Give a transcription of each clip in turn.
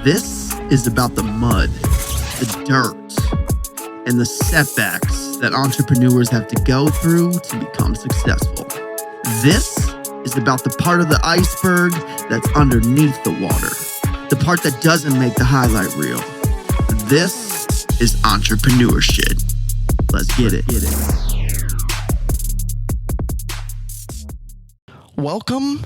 This is about the mud, the dirt, and the setbacks that entrepreneurs have to go through to become successful. This is about the part of the iceberg that's underneath the water, the part that doesn't make the highlight reel. This is entrepreneur shit. Let's get it. Welcome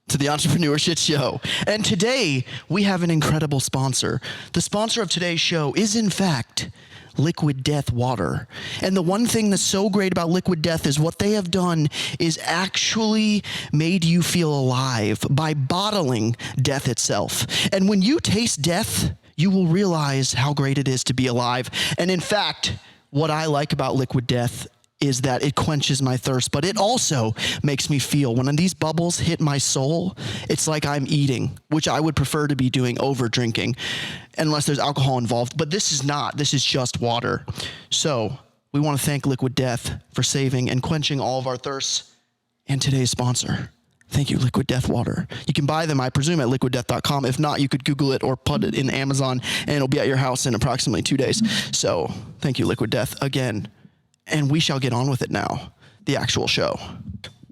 to the Entrepreneur Shit Show. And today we have an incredible sponsor. The sponsor of today's show is, in fact, Liquid Death Water. And the one thing that's so great about Liquid Death is what they have done is actually made you feel alive by bottling death itself. And when you taste death, you will realize how great it is to be alive. And in fact, what I like about Liquid Death is that it quenches my thirst, but it also makes me feel, when these bubbles hit my soul, it's like I'm eating, which I would prefer to be doing over drinking, unless there's alcohol involved. But this is not. This is just water. So we want to thank Liquid Death for saving and quenching all of our thirsts, and today's sponsor. Thank you, Liquid Death Water. You can buy them, I presume, at liquiddeath.com. If not, you could Google it or put it in Amazon, and it'll be at your house in approximately 2 days. So thank you, Liquid Death, again. And we shall get on with it now, the actual show.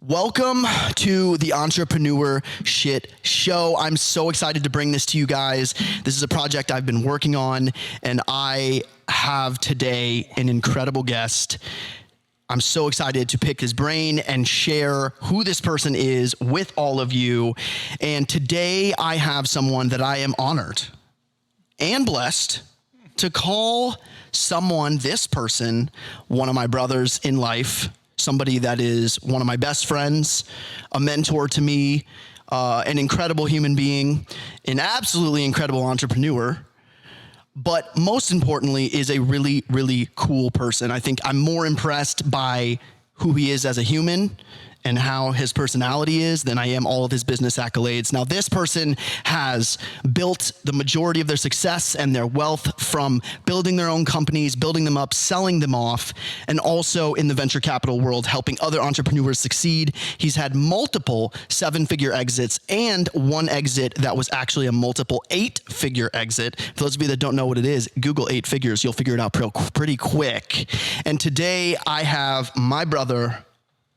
Welcome to the Entrepreneur Shit Show. I'm so excited to bring this to you guys. This is a project I've been working on, and I have today an incredible guest. I'm so excited to pick his brain and share who this person is with all of you. And today I have someone that I am honored and blessed to call this person, one of my brothers in life, somebody that is one of my best friends, a mentor to me, an incredible human being, an absolutely incredible entrepreneur, but most importantly is a really, really cool person. I think I'm more impressed by who he is as a human and how his personality is than I am all of his business accolades. Now, this person has built the majority of their success and their wealth from building their own companies, building them up, selling them off, and also in the venture capital world, helping other entrepreneurs succeed. He's had multiple 7-figure exits and one exit that was actually a multiple 8-figure exit. For those of you that don't know what it is, Google 8 figures. You'll figure it out pretty quick. And today I have my brother,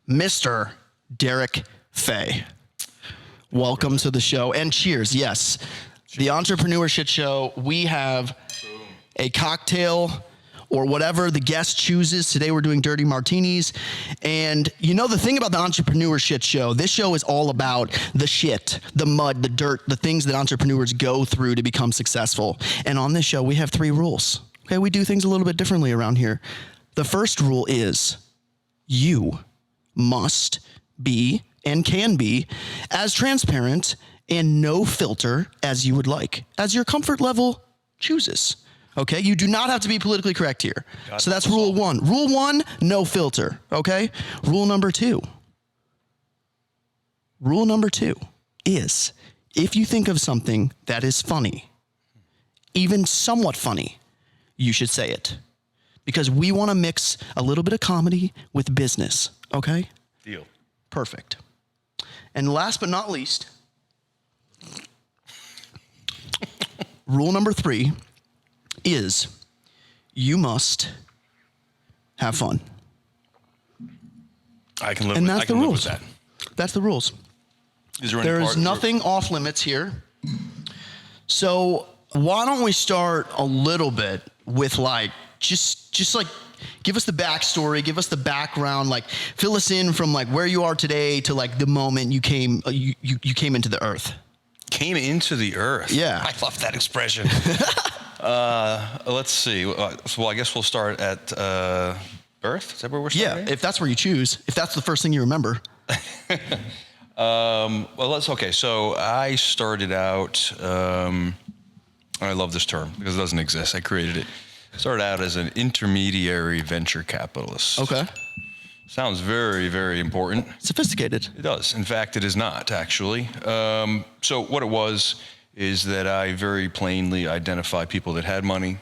Mr. Derik Fay. Welcome to the show, and cheers. Yes, the Entrepreneur Shit Show. We have a cocktail or whatever the guest chooses. Today we're doing dirty martinis. And you know the thing about the Entrepreneur Shit Show, this show is all about the shit, the mud, the dirt, the things that entrepreneurs go through to become successful. And on this show, we have 3 rules. Okay, we do things a little bit differently around here. The first rule is you must be and can be as transparent and no filter as you would like, as your comfort level chooses. Okay, you do not have to be politically correct here. So that's rule 1. Rule 1, no filter. Okay, rule number 2. Rule number 2 is if you think of something that is funny, even somewhat funny, you should say it. Because we want to mix a little bit of comedy with business, okay? Deal. Perfect. And last but not least, rule number 3 is you must have fun. I can live And with, that's I can the live rules. with that. That's the rules. Is there any There is part- nothing off limits here. So why don't we start a little bit with just like give us the backstory, give us the background, like fill us in from like where you are today to like the moment you came you came into the earth. Came into the earth. Yeah. I love that expression. Let's see. Well, I guess we'll start at birth. Is that where we're starting? Yeah, if that's where you choose, if that's the first thing you remember. Okay. So I started out, I love this term because it doesn't exist. I created it. Started out as an intermediary venture capitalist. Okay. Sounds very, very important. Sophisticated. It does. In fact, it is not, actually. So what it was is that I very plainly identify people that had money,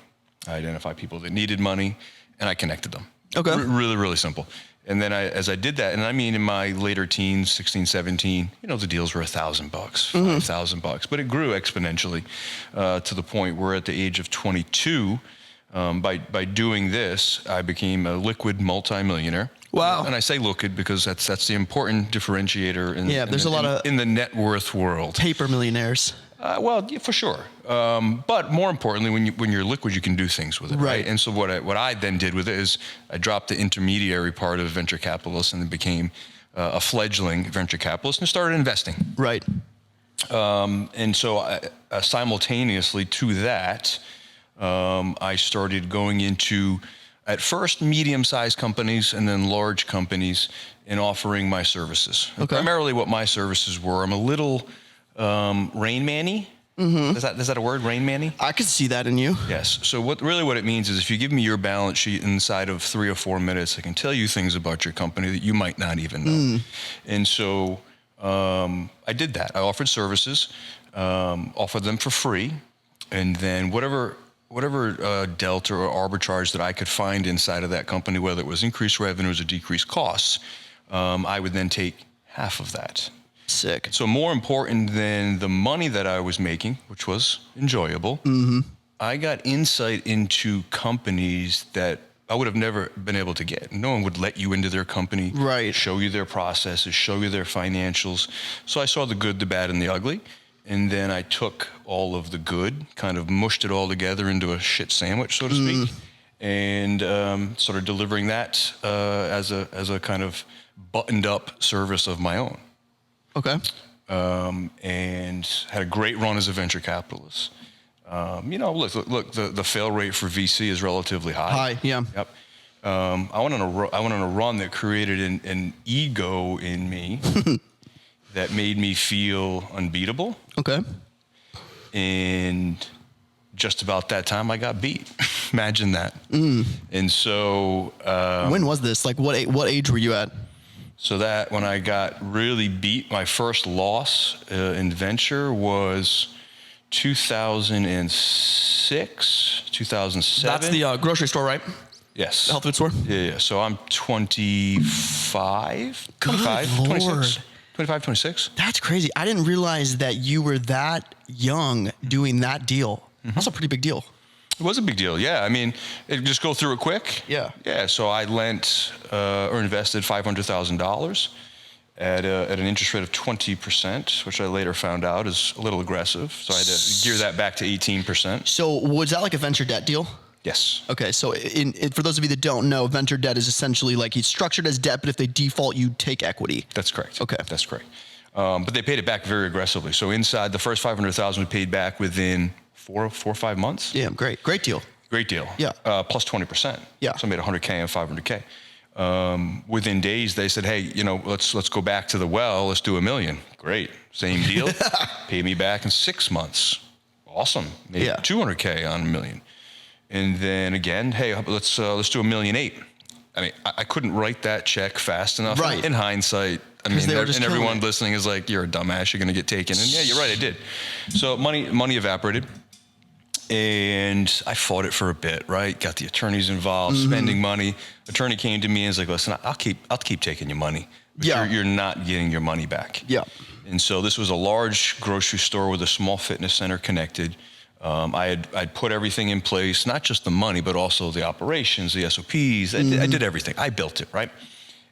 I identify people that needed money, and I connected them. Okay. Really, really simple. And then as I did that, and I mean in my later teens, 16, 17, the deals were $1,000, $5,000, but it grew exponentially to the point where at the age of 22, by doing this, I became a liquid multimillionaire. Wow. And I say liquid because that's the important differentiator in the net worth world. Paper millionaires. Well, yeah, for sure. But more importantly, when you're liquid, you can do things with it, right? And so what I then did with it is I dropped the intermediary part of venture capitalist and then became a fledgling venture capitalist and started investing. Right. And so simultaneously to that, I started going into, at first, medium-sized companies and then large companies and offering my services. Okay. Primarily what my services were, I'm a little Rain Man-y. Is that a word, Rain Man-y? I could see that in you. Yes. So what it means is if you give me your balance sheet inside of 3 or 4 minutes, I can tell you things about your company that you might not even know. And so I did that. I offered services, offered them for free, and then whatever delta or arbitrage that I could find inside of that company, whether it was increased revenues or decreased costs, I would then take half of that. Sick. So more important than the money that I was making, which was enjoyable, I got insight into companies that I would have never been able to get. No one would let you into their company, right? Show you their processes, show you their financials. So I saw the good, the bad, and the ugly. And then I took all of the good, kind of mushed it all together into a shit sandwich, so to speak, and started delivering that as a kind of buttoned up service of my own. Okay. And had a great run as a venture capitalist. Look, the fail rate for VC is relatively high. High, yeah. Yep. I went on a run that created an ego in me that made me feel unbeatable. Okay. And just about that time, I got beat. Imagine that. And so... when was this? Like, what age were you at? So that when I got really beat, my first loss in venture was 2006, 2007. That's the grocery store, right? Yes. The health food store? Yeah. So I'm 25, 26. 25, 26. That's crazy. I didn't realize that you were that young doing that deal. That's a pretty big deal. It was a big deal, yeah. I mean, just go through it quick. Yeah. Yeah, so I lent or invested $500,000 at an interest rate of 20%, which I later found out is a little aggressive. So I had to gear that back to 18%. So was that like a venture debt deal? Yes. Okay, so for those of you that don't know, venture debt is essentially like it's structured as debt, but if they default, you take equity. That's correct. Okay. That's correct. But they paid it back very aggressively. So inside the first $500,000 we paid back within 4 or 5 months. Yeah, great deal. Great deal. Yeah. Plus 20%. Yeah. So I made $100K and $500K. Within days, they said, hey, let's go back to the well. Let's do $1 million. Great. Same deal. Pay me back in 6 months. Awesome. Made $200K on $1 million. And then again, hey, let's do $1.8 million. I mean, I couldn't write that check fast enough. Right. In hindsight, I mean, and everyone listening is like, you're a dumbass. You're going to get taken. And yeah, you're right. I did. So money evaporated. And I fought it for a bit, right? Got the attorneys involved, spending money. Attorney came to me and was like, listen, I'll keep taking your money. But you're not getting your money back. Yeah. And so this was a large grocery store with a small fitness center connected. I'd put everything in place, not just the money, but also the operations, the SOPs. I did everything. I built it, right?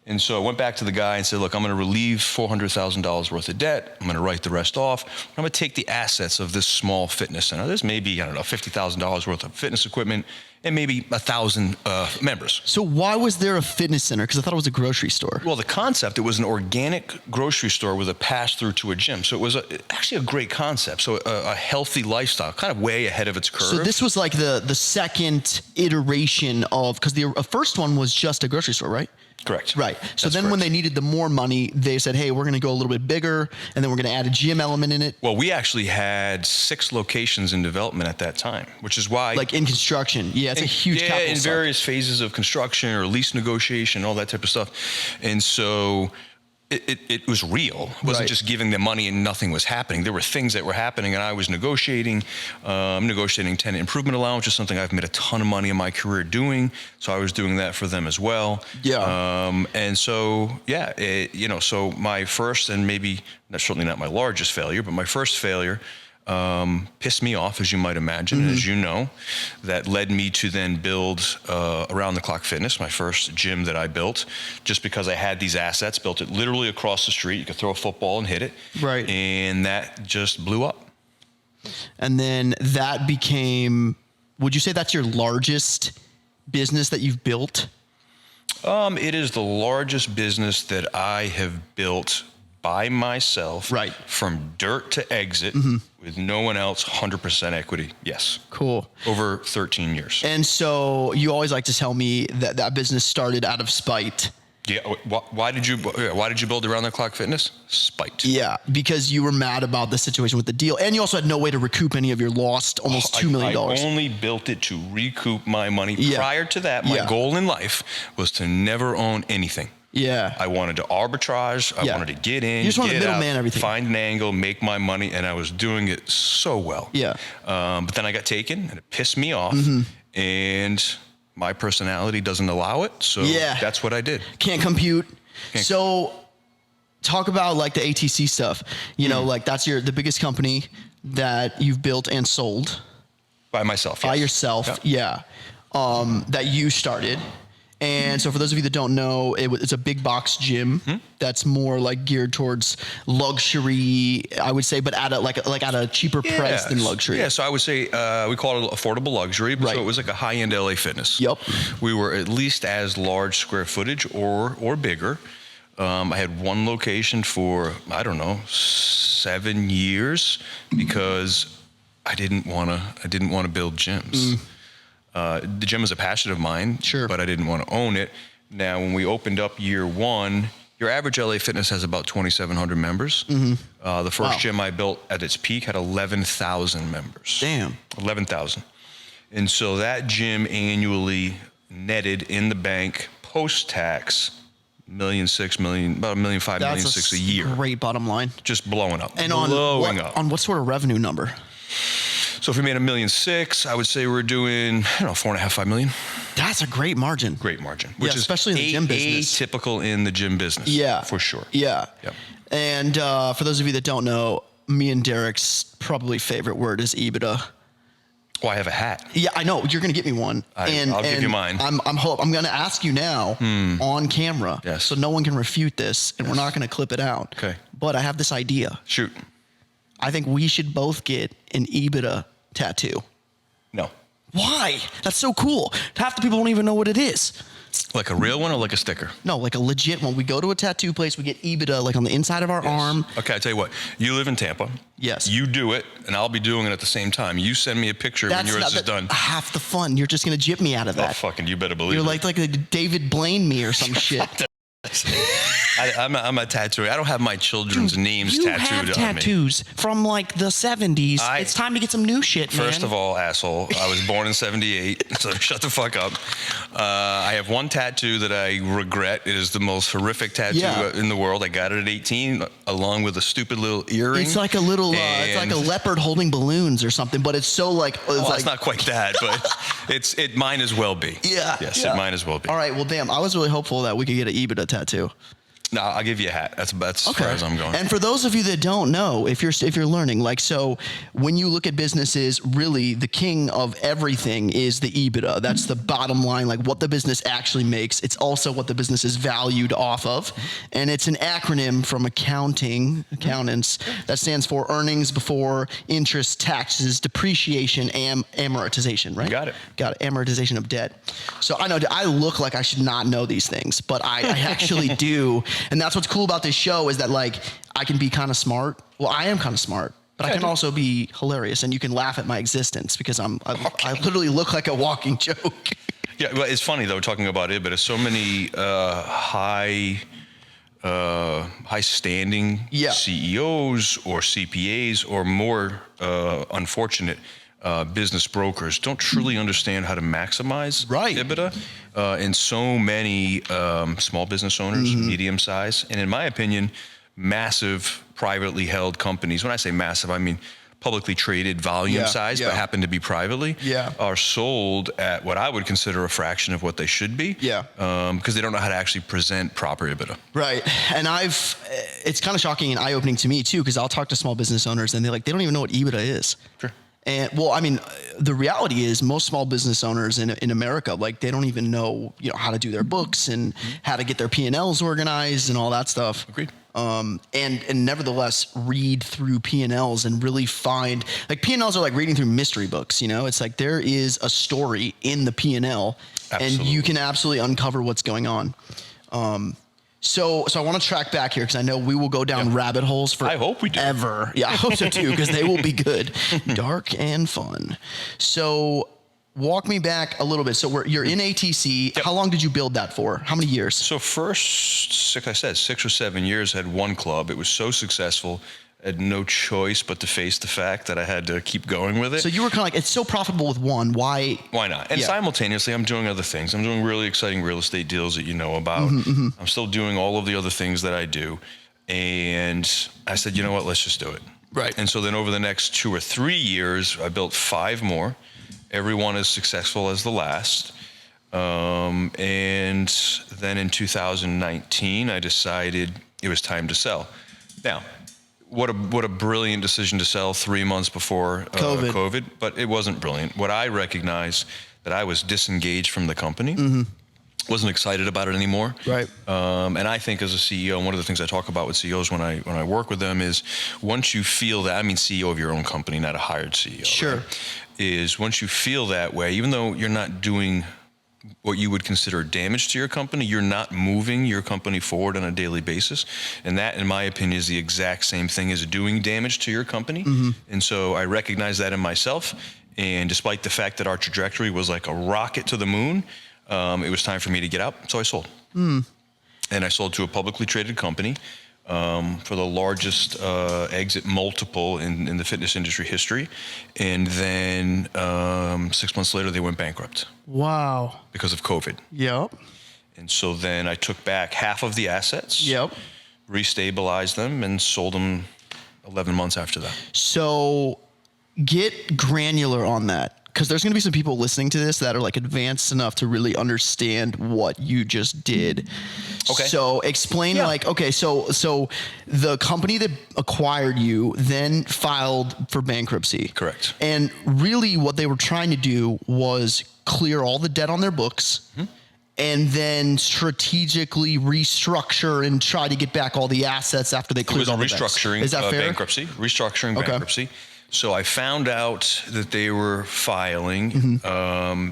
And so I went back to the guy and said, look, I'm going to relieve $400,000 worth of debt. I'm going to write the rest off. I'm going to take the assets of this small fitness center. There's maybe, $50,000 worth of fitness equipment and maybe 1,000 members. So why was there a fitness center? Because I thought it was a grocery store. Well, the concept, it was an organic grocery store with a pass-through to a gym. So it was actually a great concept. So a healthy lifestyle, kind of way ahead of its curve. So this was like the second iteration of, because the first one was just a grocery store, right? Correct. Right. So then when they needed the more money, they said, hey, we're going to go a little bit bigger, and then we're going to add a gym element in it. Well, we actually had 6 locations in development at that time, which is why... Like in construction. Yeah, it's a huge capital in various phases of construction or lease negotiation, all that type of stuff. And so it was real. It wasn't Right. just giving them money and nothing was happening. There were things that were happening, and I was negotiating tenant improvement allowance, which is something I've made a ton of money in my career doing. So I was doing that for them as well. Yeah. And so, yeah, so my first, and maybe certainly not my largest failure, but my first failure pissed me off, as you might imagine, as you know. That led me to then build Around the Clock Fitness, my first gym that I built, just because I had these assets, built it literally across the street. You could throw a football and hit it. Right. And that just blew up. And then that became, would you say that's your largest business that you've built? It is the largest business that I have built by myself, Right. from dirt to exit, with no one else, 100% equity. Yes. Cool. Over 13 years. And so you always like to tell me that that business started out of spite. Yeah. Why did you build Around the Clock Fitness? Spite. Yeah, because you were mad about the situation with the deal, and you also had no way to recoup any of your lost almost $2 million. I only built it to recoup my money. Yeah. Prior to that, my goal in life was to never own anything. Yeah. I wanted to arbitrage. I wanted to get in, you just wanted get to out, middleman everything. find an angle, make my money, and I was doing it so well. Yeah. But then I got taken, and it pissed me off, and my personality doesn't allow it, so that's what I did. Can't compute. So talk about like the ATC stuff. You know, like that's the biggest company that you've built and sold. By myself. By yes. yourself, yeah. That you started. And so for those of you that don't know, it's a big box gym that's more like geared towards luxury, I would say, but at a cheaper price than luxury. Yeah, so I would say we call it affordable luxury, but Right. so it was like a high-end LA Fitness. Yep. We were at least as large square footage or bigger. I had one location for, I don't know, 7 years because I didn't want to build gyms. The gym is a passion of mine, Sure. but I didn't want to own it. Now, when we opened up year one, your average LA Fitness has about 2,700 members. The first gym I built at its peak had 11,000 members. Damn. 11,000. And so that gym annually netted in the bank post-tax $1.6 million, about $1.5 million, $1.6 million a year. Great bottom line. Just blowing up. And blowing up. on what sort of revenue number? So if we made $1.6 million, I would say we're doing, I don't know, 4.5, 5 million. That's a great margin. Great margin, which is especially in the gym business. atypical in the gym business. Yeah, for sure. Yeah. Yep. And for those of you that don't know, me and Derek's probably favorite word is EBITDA. Oh, I have a hat. Yeah, I know you're gonna get me one. I'll give you mine. I'm gonna ask you now on camera, Yes. so no one can refute this, and we're not gonna clip it out. Okay. But I have this idea. Shoot. I think we should both get an EBITDA tattoo. No. Why? That's so cool. Half the people don't even know what it is. Like a real one or like a sticker? No, like a legit one. We go to a tattoo place, we get EBITDA like on the inside of our arm. Okay, I tell you what. You live in Tampa. Yes. You do it, and I'll be doing it at the same time. You send me a picture when yours is done. Half the fun. You're just gonna jip me out of Oh, that. fucking, you better believe You're it. like a David Blaine me or some shit. I'm a tattooer. I don't have my children's names You tattooed have on me. tattoos from like the 70s. It's time to get some new shit, man. First of all, asshole, I was born in 78, so shut the fuck up. I have one tattoo that I regret. It is the most horrific tattoo in the world. I got it at 18, along with a stupid little earring. It's like a little, it's like a leopard holding balloons or something, but it's so like, it's not quite that, but it might as well be. Yeah. Yes, yeah. it might as well be. All right, well, damn, I was really hopeful that we could get an EBITDA tattoo. No, I'll give you a hat. That's as far as I'm going. And for those of you that don't know, if you're learning, like, so when you look at businesses, really the king of everything is the EBITDA. That's the bottom line, like what the business actually makes. It's also what the business is valued off of. And it's an acronym from accountants that stands for earnings before interest, taxes, depreciation, and amortization, right? Got it. Got it. Amortization of debt. So I know I look like I should not know these things, but I actually do. And that's what's cool about this show is that like I can be kind of smart. Well, I am kind of smart, but I can also be hilarious, and you can laugh at my existence because I literally look like a walking joke. Yeah, well, it's funny though talking about it, but it's so many high standing CEOs or CPAs or more unfortunate business brokers don't truly understand how to maximize Right. EBITDA. And so many small business owners, medium size, and in my opinion, massive privately held companies. When I say massive, I mean publicly traded volume size, but happen to be privately, are sold at what I would consider a fraction of what they should be. Because they don't know how to actually present proper EBITDA. Right. And it's kind of shocking and eye-opening to me too, because I'll talk to small business owners and they don't even know what EBITDA is. Sure. And well, I mean, the reality is most small business owners in America, like they don't even know, how to do their books and how to get their P&Ls organized and all that stuff. Agreed. And nevertheless read through P&Ls and really find, like, P&Ls are like reading through mystery books, it's like there is a story in the P&L and you can absolutely uncover what's going on. So I want to track back here because I know we will go down rabbit holes for I hope we do. Ever. Yeah, I hope so too, because they will be good. Dark and fun. So walk me back a little bit. So you're in ATC. How long did you build that for? How many years? So first, like I said, 6 or 7 years, had one club. It was so successful, I had no choice but to face the fact that I had to keep going with it. So you were kind of like, it's so profitable with one. Why not? And simultaneously, I'm doing other things. I'm doing really exciting real estate deals that you know about. I'm still doing all of the other things that I do. And I said, you know what, let's just do it. Right. And so then over the next 2 or 3 years, I built 5 more. Every one as successful as the last. And then in 2019, I decided it was time to sell. Now, what a brilliant decision to sell 3 months before COVID, but it wasn't brilliant. What I recognized that I was disengaged from the company, wasn't excited about it anymore. Right. And I think as a CEO, one of the things I talk about with CEOs when I work with them is once you feel that, I mean CEO of your own company, not a hired CEO. Sure. Right? Is once you feel that way, even though you're not doing what you would consider damage to your company, you're not moving your company forward on a daily basis. And that, in my opinion, is the exact same thing as doing damage to your company. And so I recognize that in myself. And despite the fact that our trajectory was like a rocket to the moon, it was time for me to get out. So I sold. And I sold to a publicly traded company for the largest exit multiple in the fitness industry history. And then 6 months later, they went bankrupt. Wow. Because of COVID. Yep. And so then I took back half of the assets, restabilized them, and sold them 11 months after that. So get granular on that, because there's going to be some people listening to this that are like advanced enough to really understand what you just did. Okay. So explain so the company that acquired you then filed for bankruptcy. Correct. And really what they were trying to do was clear all the debt on their books and then strategically restructure and try to get back all the assets after they cleared all the debts. Restructuring. Is that fair? Bankruptcy. Restructuring bankruptcy. So I found out that they were filing.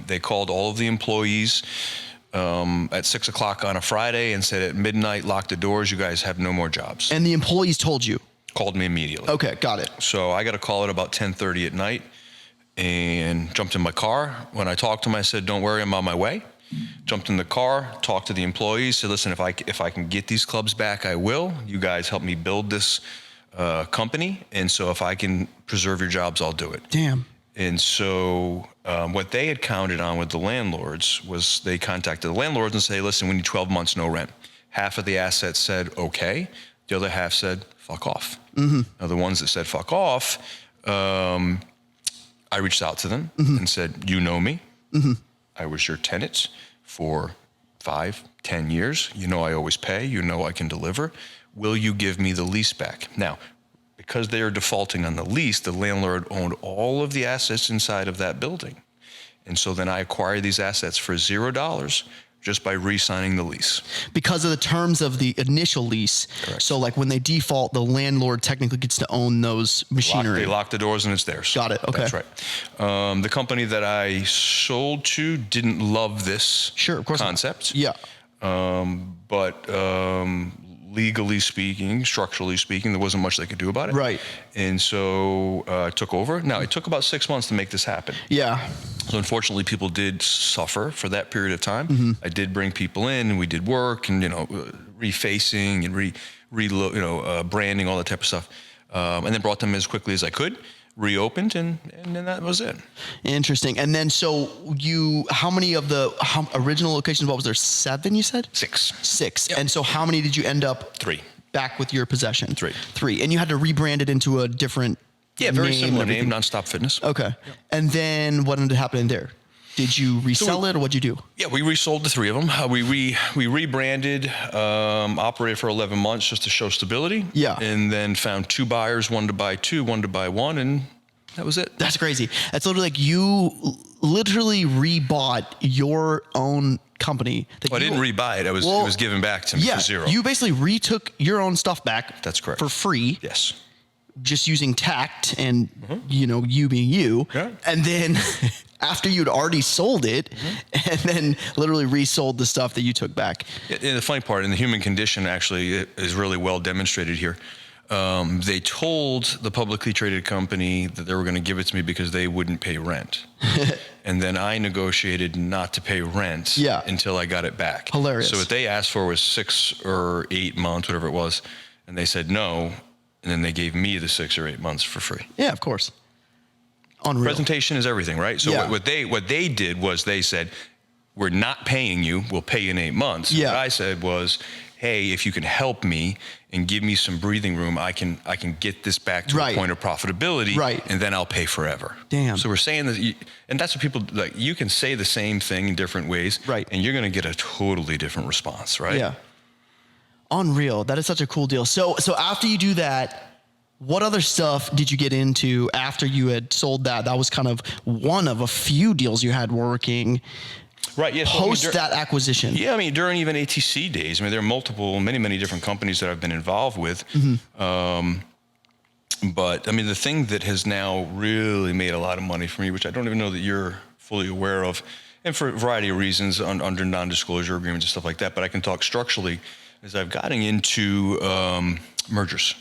They called all of the employees at 6 o'clock on a Friday and said at midnight, lock the doors. You guys have no more jobs. And the employees told you? Called me immediately. Okay, got it. So I got a call at about 10:30 at night and jumped in my car. When I talked to them, I said, don't worry, I'm on my way. Jumped in the car, talked to the employees, said, listen, if I can get these clubs back, I will. You guys help me build this company, and so if I can preserve your jobs, I'll do it. Damn. And so what they had counted on with the landlords was they contacted the landlords and say, listen, we need 12 months, no rent. Half of the assets said, okay. The other half said, fuck off. Now the ones that said fuck off, I reached out to them and said, you know me. I was your tenant for 5, 10 years. You know I always pay. You know I can deliver. Will you give me the lease back? Now, because they are defaulting on the lease, the landlord owned all of the assets inside of that building. And so then I acquired these assets for $0 just by re-signing the lease. Because of the terms of the initial lease. Correct. So like when they default, the landlord technically gets to own those machinery. They lock the doors and it's theirs. Got it, okay. That's right. The company that I sold to didn't love this concept. Yeah. But legally speaking, structurally speaking, there wasn't much they could do about it. Right. And so I took over. Now, it took about 6 months to make this happen. Yeah. So unfortunately, people did suffer for that period of time. I did bring people in, and we did work, and refacing and branding, all that type of stuff, and then brought them as quickly as I could. reopened, and then that was it. Interesting. And then, so how many of the original locations, what was there, 7 you said? 6. 6. Yep. And so how many did you end up 3. back with your possession? 3. 3. And you had to rebrand it into a different Very name similar and everything? name, Nonstop Fitness. Okay. Yep. And then what ended up happening there? Did you resell it, or what'd you do? Yeah, we resold the 3 of them. We rebranded, operated for 11 months just to show stability. Yeah. And then found 2 buyers, one to buy 2, one to buy 1, and that was it. That's crazy. That's literally like you literally rebought your own company. I didn't rebuy it. It was given back to me for 0. You basically retook your own stuff back. That's correct. For free. Yes. Just using tact and, you being you. Yeah. And then after you'd already sold it, and then literally resold the stuff that you took back. And the funny part, and the human condition actually is really well demonstrated here. They told the publicly traded company that they were going to give it to me because they wouldn't pay rent. And then I negotiated not to pay rent until I got it back. Hilarious. So what they asked for was 6 or 8 months, whatever it was. And they said no. And then they gave me the 6 or 8 months for free. Yeah, of course. Unreal. Presentation is everything, right? So what they did was they said, we're not paying you. We'll pay you in 8 months. Yeah. What I said was, hey, if you can help me and give me some breathing room, I can get this back to a point of profitability, and then I'll pay forever. Damn. So we're saying that, and that's what people like. You can say the same thing in different ways, and you're going to get a totally different response, right? Yeah. Unreal. That is such a cool deal. So after you do that, what other stuff did you get into after you had sold that? That was kind of one of a few deals you had working. Right. Yes. Post that acquisition. Yeah. I mean, during even ATC days, I mean, there are many different companies that I've been involved with. But I mean, the thing that has now really made a lot of money for me, which I don't even know that you're fully aware of, and for a variety of reasons under non-disclosure agreements and stuff like that, but I can talk structurally, is I've gotten into mergers.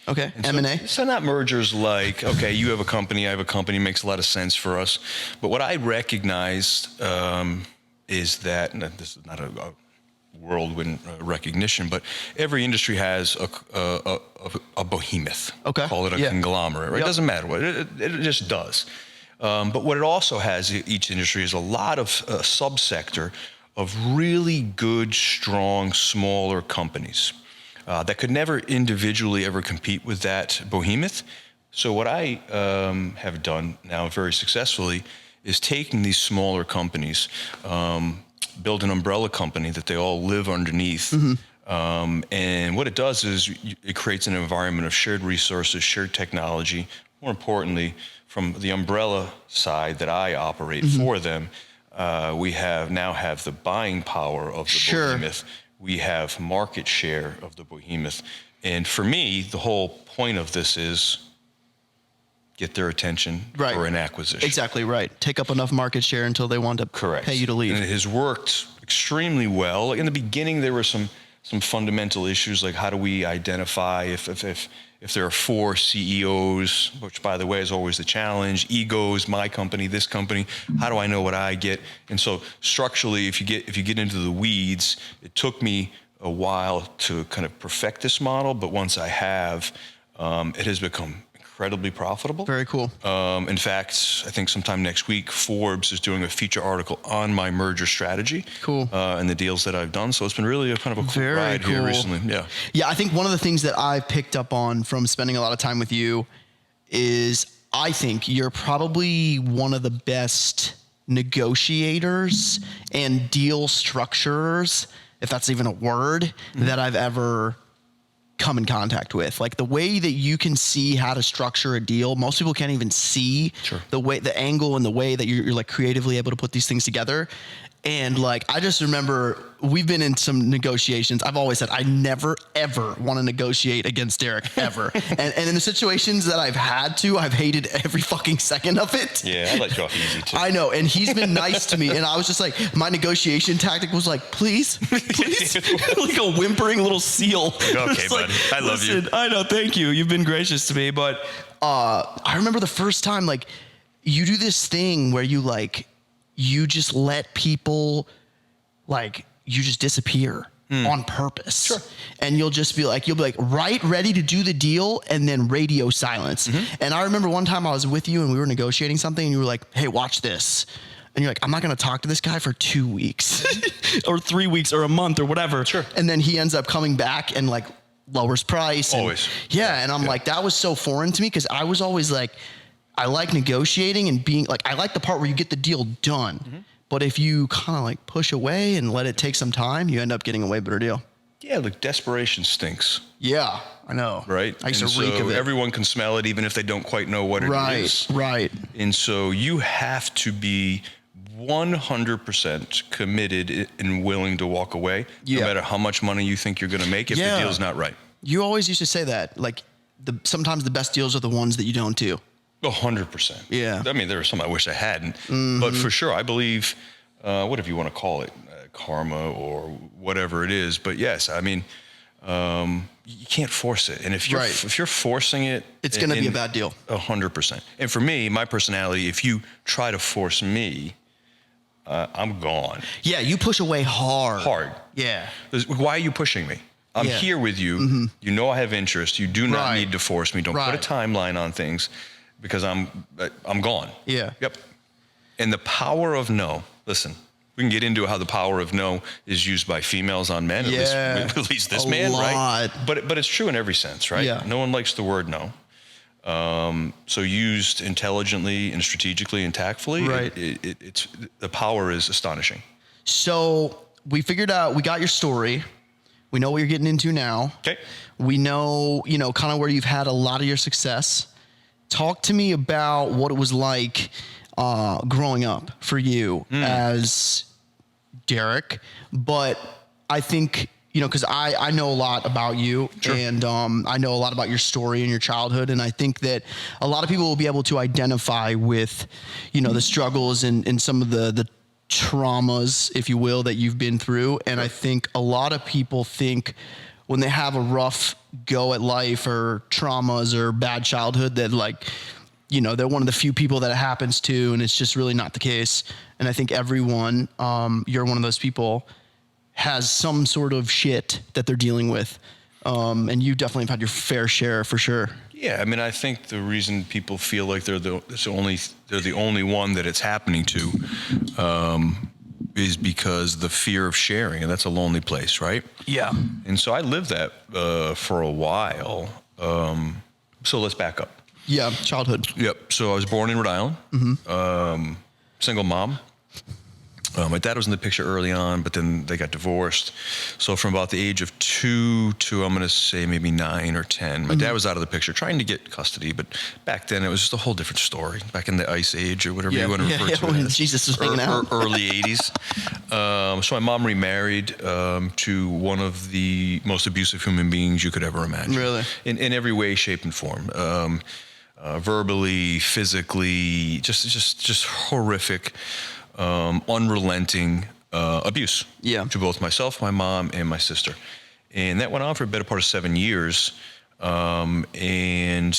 Okay, M&A? So not mergers like, okay, you have a company, I have a company, makes a lot of sense for us. But what I recognized is that, and this is not a whirlwind recognition, but every industry has a behemoth. Okay. Call it a conglomerate, right? It doesn't matter what, it just does. But what it also has, each industry, is a lot of subsector of really good, strong, smaller companies that could never individually ever compete with that behemoth. So what I have done now very successfully is taking these smaller companies, build an umbrella company that they all live underneath. And what it does is it creates an environment of shared resources, shared technology. More importantly, from the umbrella side that I operate for them, we now have the buying power of the behemoth. We have market share of the behemoth. And for me, the whole point of this is get their attention for an acquisition. Exactly right. Take up enough market share until they want to pay you to leave. And it has worked extremely well. In the beginning, there were some fundamental issues, like how do we identify if there are 4 CEOs, which by the way is always the challenge, egos, my company, this company, how do I know what I get? And so structurally, if you get into the weeds, it took me a while to kind of perfect this model, but once I have, it has become incredibly profitable. Very cool. In fact, I think sometime next week, Forbes is doing a feature article on my merger strategy. Cool. And the deals that I've done. So it's been really a kind of a cool ride here recently. Yeah. Yeah, I think one of the things that I've picked up on from spending a lot of time with you is I think you're probably one of the best negotiators and deal structurers, if that's even a word, that I've ever come in contact with. Like the way that you can see how to structure a deal, most people can't even see the angle and the way that you're like creatively able to put these things together. And like, I just remember we've been in some negotiations. I've always said I never, ever want to negotiate against Derik, ever. and in the situations that I've had to, I've hated every fucking second of it. Yeah, I let you off easy too. I know. And he's been nice to me. And I was just like, my negotiation tactic was like, please, like a whimpering little seal. Okay, buddy. I love you. I know. Thank you. You've been gracious to me. But I remember the first time, like, you do this thing where you just let people, like, you just disappear. on purpose. Sure. And you'll be like right, ready to do the deal, and then radio silence. And I remember one time I was with you and we were negotiating something, and you were like, hey, watch this. And you're like, I'm not going to talk to this guy for 2 weeks or 3 weeks or a month or whatever. Sure. And then he ends up coming back and like lowers price. Always. Yeah. And I'm like, that was so foreign to me, because I was always like, I like negotiating and being like, I like the part where you get the deal done. But if you kind of like push away and let it take some time, you end up getting a way better deal. Yeah, look, desperation stinks. Yeah, I know. Right? I used and to reek so of it. everyone can smell it, even if they don't quite know what it is. Right. And so you have to be 100% committed and willing to walk away, no matter how much money you think you're going to make if the deal's not right. You always used to say that, like sometimes the best deals are the ones that you don't do. 100%. Yeah. I mean, there are some I wish I hadn't, but for sure, I believe, whatever you want to call it, karma or whatever it is. But yes, I mean, you can't force it. And if you're forcing it, it's going to be a bad deal. 100%. And for me, my personality, if you try to force me, I'm gone. Yeah, you push away hard. Yeah. Why are you pushing me? I'm here with you. You know I have interest. You do not need to force me. Don't put a timeline on things, because I'm gone. Yeah. Yep. And the power of no. Listen, we can get into how the power of no is used by females on men. Yeah. At least this a man, lot. right? But it's true in every sense, right? Yeah. No one likes the word no. So used intelligently and strategically and tactfully, it's the power is astonishing. So we figured out, we got your story. We know what you're getting into now. Okay. We know, kind of where you've had a lot of your success. Talk to me about what it was like growing up for you as Derik. But I think, because I know a lot about you, and I know a lot about your story and your childhood. And I think that a lot of people will be able to identify with, the struggles and some of the traumas, if you will, that you've been through. And I think a lot of people think when they have a rough go at life or traumas or bad childhood that they're one of the few people that it happens to, and it's just really not the case. And I think everyone, you're one of those people, has some sort of shit that they're dealing with. And you definitely have had your fair share for sure. Yeah, I mean, I think the reason people feel like they're the only one that it's happening to is because the fear of sharing, and that's a lonely place, right? Yeah. And so I lived that for a while. So let's back up. Yeah, childhood. Yep. So I was born in Rhode Island, single mom. My dad was in the picture early on, but then they got divorced. So from about the age of 2 to, I'm going to say maybe 9 or 10, my dad was out of the picture trying to get custody. But back then it was just a whole different story. Back in the Ice Age or whatever you want to refer to it when as. Jesus was hanging out. Early 80s. So my mom remarried to one of the most abusive human beings you could ever imagine. Really? In every way, shape, and form. Verbally, physically, just horrific. Unrelenting abuse to both myself, my mom, and my sister. And that went on for a better part of 7 years and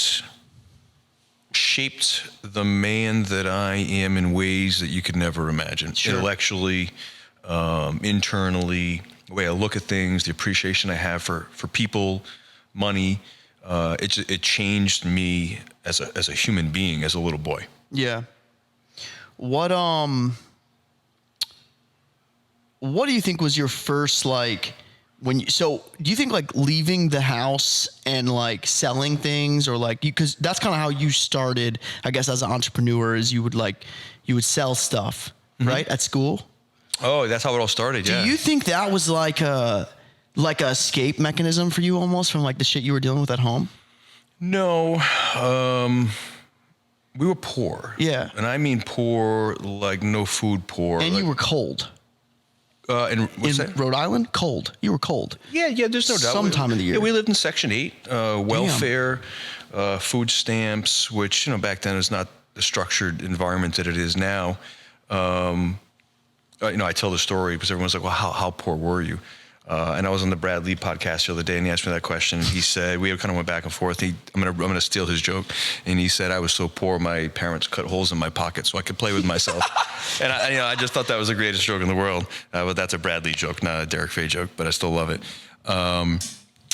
shaped the man that I am in ways that you could never imagine. Sure. Intellectually, internally, the way I look at things, the appreciation I have for people, money. It changed me as a human being, as a little boy. Yeah. What do you think was your first, so do you think leaving the house and selling things, or because that's kind of how you started, I guess, as an entrepreneur, is you would sell stuff, right? At school? Oh, that's how it all started. Yeah. Do you think that was a escape mechanism for you almost from the shit you were dealing with at home? No, we were poor. Yeah. And I mean poor, no food poor. And you were cold. In Rhode Island? Cold. You were cold. Yeah, there's no doubt. Sometime in the year. Yeah, we lived in Section 8, welfare, food stamps, which, back then is not the structured environment that it is now. I tell the story because everyone's like, well, how poor were you? And I was on the Brad Lee podcast the other day, and he asked me that question. He said, we kind of went back and forth. I'm gonna steal his joke, and he said I was so poor my parents cut holes in my pocket so I could play with myself. And I just thought that was the greatest joke in the world. But that's a Brad Lee joke, not a Derik Fay joke. But I still love it.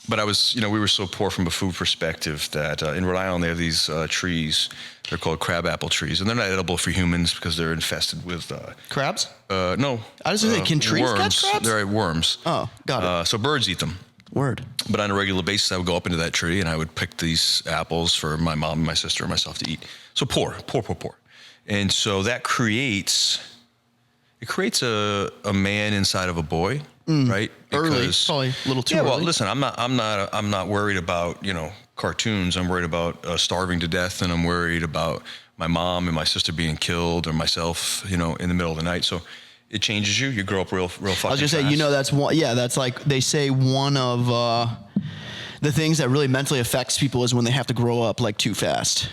But I was, we were so poor from a food perspective that in Rhode Island they have these trees. They're called crabapple trees, and they're not edible for humans because they're infested with crabs. No, I was gonna say, can trees worms. catch crabs? They're worms. Oh, got it. So birds eat them. Word. But on a regular basis, I would go up into that tree and I would pick these apples for my mom and my sister and myself to eat. So poor. And so that creates a man inside of a boy, right? Early, probably a little too early. Well, listen, I'm not worried about, cartoons. I'm worried about starving to death, and I'm worried about my mom and my sister being killed, or myself, in the middle of the night. So it changes you. You grow up real fucking fast. I was just saying, that's one. Yeah, that's like they say one of the things that really mentally affects people is when they have to grow up like too fast.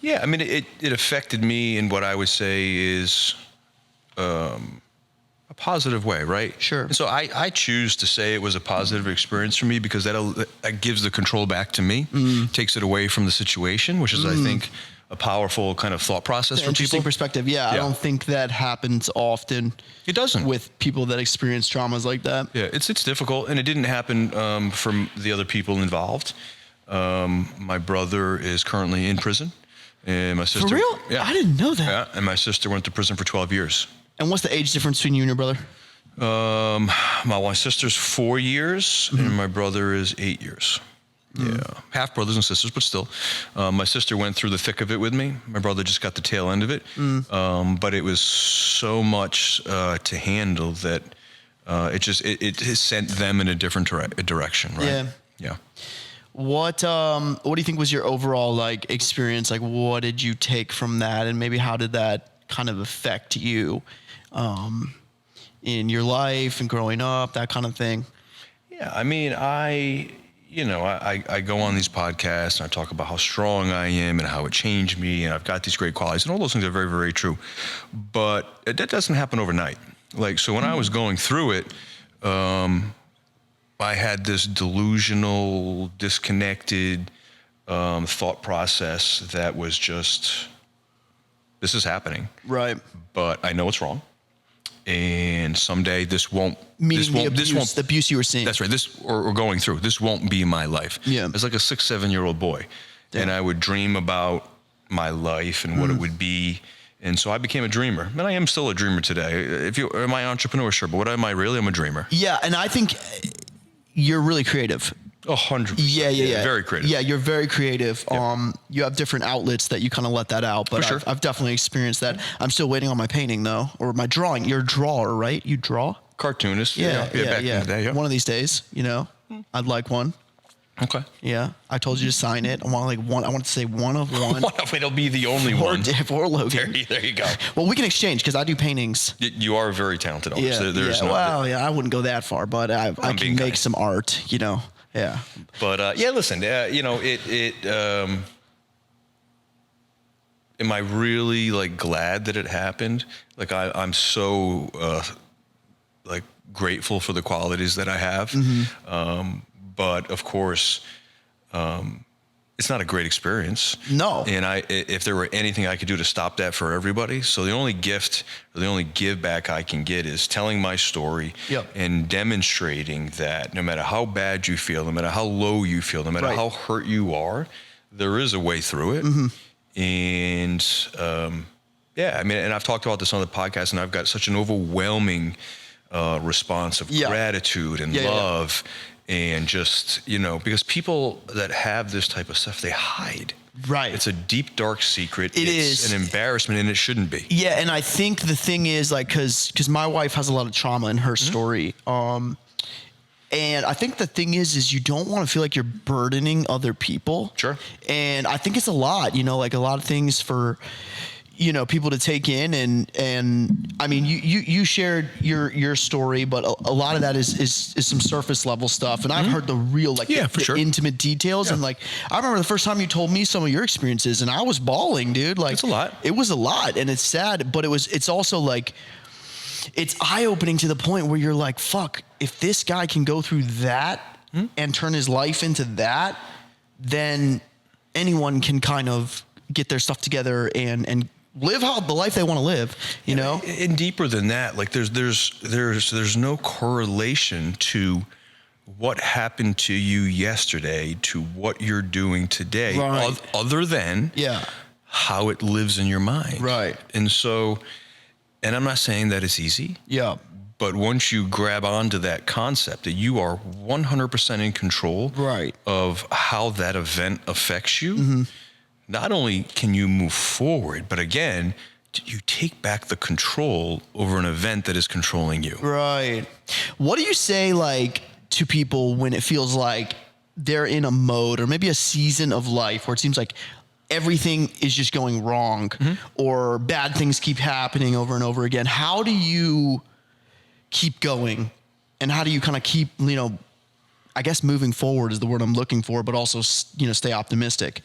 Yeah, I mean, it affected me in what I would say is a positive way, right? Sure. And so I choose to say it was a positive experience for me because that gives the control back to me, takes it away from the situation, which is, I think, a powerful kind of thought process for Interesting people. perspective. Yeah, I don't think that happens often. It doesn't. With people that experience traumas like that. Yeah, it's difficult, and it didn't happen from the other people involved. My brother is currently in prison, and my sister. For real? Yeah, I didn't know that. Yeah, and my sister went to prison for 12 years. And what's the age difference between you and your brother? My sister's 4 years, and my brother is 8 years. Yeah, half brothers and sisters, but still. My sister went through the thick of it with me. My brother just got the tail end of it. But it was so much to handle that it has sent them in a different direction, right? Yeah. Yeah. What do you think was your overall experience? Like, what did you take from that, and maybe how did that kind of affect you in your life and growing up, that kind of thing? Yeah, I mean, I go on these podcasts and I talk about how strong I am and how it changed me, and I've got these great qualities, and all those things are very, very true. But that doesn't happen overnight. So when I was going through it, I had this delusional, disconnected thought process that was just, this is happening. Right. But I know it's wrong. And someday this won't. Meaning the abuse you were seeing. That's right. Or going through. This won't be my life. Yeah. As like a 6-7-year-old boy, and I would dream about my life and what it would be. And so I became a dreamer, and I am still a dreamer today. Am I an entrepreneur? Sure, but what am I really? I'm a dreamer. Yeah, and I think you're really creative. 100%. Yeah. Very creative. Yeah, you're very creative. Yep. You have different outlets that you kind of let that out, but For sure. I've definitely experienced that. I'm still waiting on my painting though, or my drawing. You're a drawer, right? You draw? Cartoonist. Yeah. Back in the day. Yeah. One of these days, I'd like one. Okay. Yeah, I told you to sign it. I want to say one of one. It'll be the only one. For Logan. There you go. Well, we can exchange because I do paintings. You are very talented. Yeah. I wouldn't go that far, but I can make some art. Yeah. But listen. Am I really glad that it happened? I'm so grateful for the qualities that I have. But of course, it's not a great experience. No. And if there were anything I could do to stop that for everybody, so the only gift, or the only give back I can get is telling my story and demonstrating that no matter how bad you feel, no matter how low you feel, no matter how hurt you are, there is a way through it. And and I've talked about this on the podcast, and I've got such an overwhelming response of gratitude and love. And just, because people that have this type of stuff, they hide. Right. It's a deep, dark secret. It's an embarrassment, and it shouldn't be. Yeah, and I think the thing is, because my wife has a lot of trauma in her story. And I think the thing is you don't want to feel like you're burdening other people. Sure. And I think it's a lot, a lot of things for people to take in, and I mean, you shared your story, but a lot of that is some surface level stuff, and I've heard the real the intimate details, and I remember the first time you told me some of your experiences, and I was bawling, dude. It's a lot. It was a lot, and it's sad, but it's also it's eye-opening to the point where you're like, fuck, if this guy can go through that and turn his life into that, then anyone can kind of get their stuff together and live how the life they want to live, you know? And deeper than that, like there's no correlation to what happened to you yesterday to what you're doing today, Right. other than how it lives in your mind. Right. And so, and I'm not saying that it's easy. Yeah. But once you grab onto that concept that you are 100% in control Right. of how that event affects you, not only can you move forward, but again, you take back the control over an event that is controlling you. Right. What do you say, like, to people when it feels like they're in a mode or maybe a season of life where it seems like everything is just going wrong or bad things keep happening over and over again? How do you keep going, and how do you kind of keep, you know, I guess moving forward is the word I'm looking for, but also, you know, stay optimistic?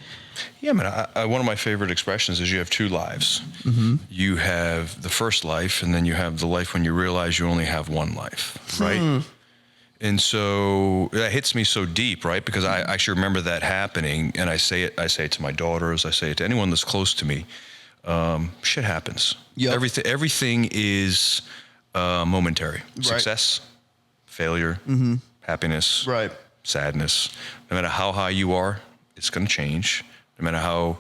Yeah, man. One of my favorite expressions is you have two lives. You have the first life, and then you have the life when you realize you only have one life, right? And so that hits me so deep, right? Because I actually remember that happening, and I say it to my daughters, I say it to anyone that's close to me. Shit happens. Yep. Everything is momentary. Right. Success, failure, happiness, Right. sadness. No matter how high you are, it's going to change. No matter how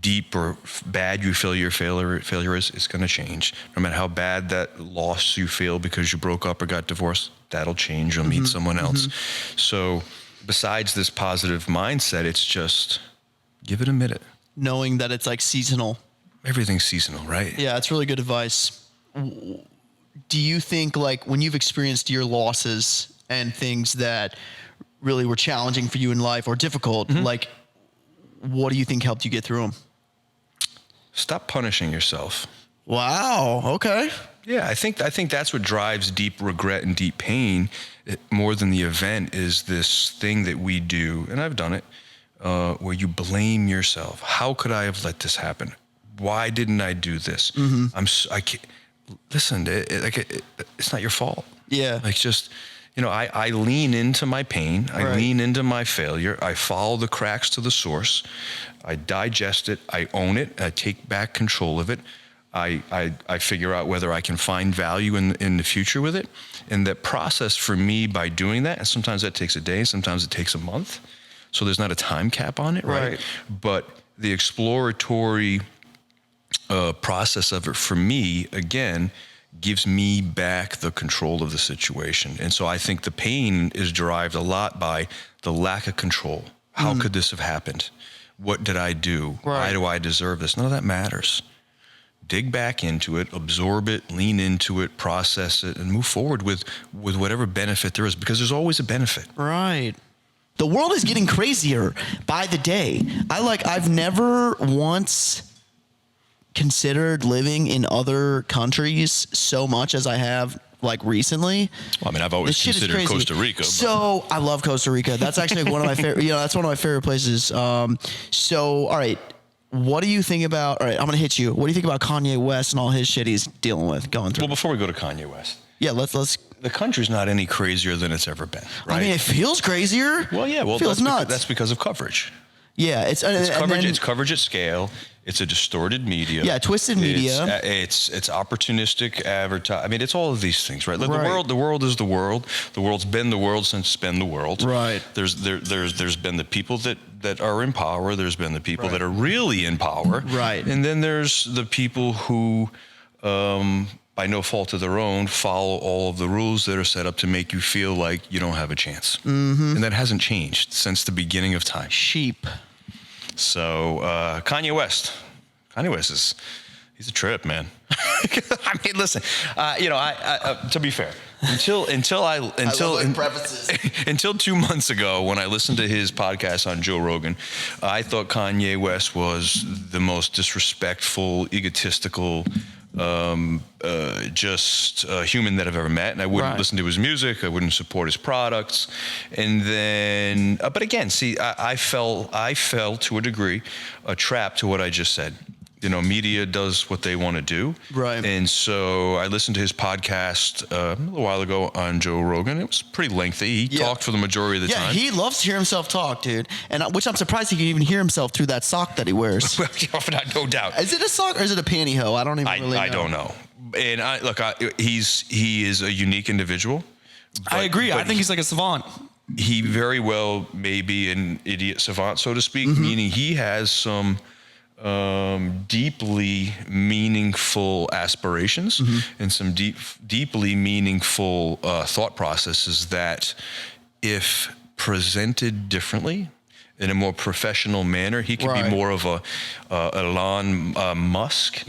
deep or bad you feel your failure is, it's going to change. No matter how bad that loss you feel because you broke up or got divorced, that'll change. You'll meet someone else. So besides this positive mindset, it's just give it a minute. Knowing that it's like seasonal. Everything's seasonal, right? Yeah, it's really good advice. Do you think, like, when you've experienced your losses and things that really were challenging for you in life or difficult, like, what do you think helped you get through them? Stop punishing yourself. Wow. Okay. Yeah, I think that's what drives deep regret and deep pain more than the event is this thing that we do, and I've done it, where you blame yourself. How could I have let this happen? Why didn't I do this? I can't, listen, it's not your fault. Yeah. Like, just, you know, I lean into my pain. I Right. lean into my failure. I follow the cracks to the source. I digest it. I own it. I take back control of it. I figure out whether I can find value in the future with it. And that process for me, by doing that, and sometimes that takes a day, sometimes it takes a month. So there's not a time cap on it, right? But the exploratory process of it for me, again, gives me back the control of the situation. And so I think the pain is derived a lot by the lack of control. How could this have happened? What did I do? Right. Why do I deserve this? None of that matters. Dig back into it, absorb it, lean into it, process it, and move forward with whatever benefit there is, because there's always a benefit. Right. The world is getting crazier by the day. I've never once considered living in other countries so much as I have, like, recently. Well, I mean, I've always This shit is considered crazy. Costa Rica. So I love Costa Rica. That's actually one of my favorite. You know, that's one of my favorite places. So all right, what do you think about? All right, I'm gonna hit you. What do you think about Kanye West and all his shit he's dealing with, going through? Well, before we go to Kanye West, Yeah, let's. the country's not any crazier than it's ever been, right? I mean, it feels crazier. Well, yeah, well, feels nuts. That's because of coverage. Yeah, it's Coverage. then- It's coverage at scale. It's a distorted media. Yeah, twisted media. It's opportunistic advertising. I mean, it's all of these things, right? Like Right. the world is the world. The world's been the world since it's been the world. Right. There's been the people that are in power. There's been the people Right. that are really in power. Right. And then there's the people who, by no fault of their own, follow all of the rules that are set up to make you feel like you don't have a chance. And that hasn't changed since the beginning of time. sheep. So Kanye West he's a trip, man. I mean, listen, you know, I to be fair, until prefaces. until 2 months ago, when I listened to his podcast on Joe Rogan, I thought Kanye West was the most disrespectful, egotistical, just human that I've ever met, and I wouldn't Right. listen to his music. I wouldn't support his products. And then, but again, see, I fell to a degree, trapped to what I just said. media does what they want to do. Right. And so I listened to his podcast a little while ago on Joe Rogan. It was pretty lengthy. He talked for the majority of the time. Yeah, he loves to hear himself talk, dude. And which I'm surprised he can even hear himself through that sock that he wears. No doubt. Is it a sock or is it a pantyhose? I don't even really know. I don't know. And he is a unique individual. I agree. I think he's like a savant. He very well may be an idiot savant, so to speak, meaning he has some deeply meaningful aspirations and some deeply meaningful thought processes that, if presented differently, in a more professional manner, he could be more of a Elon Musk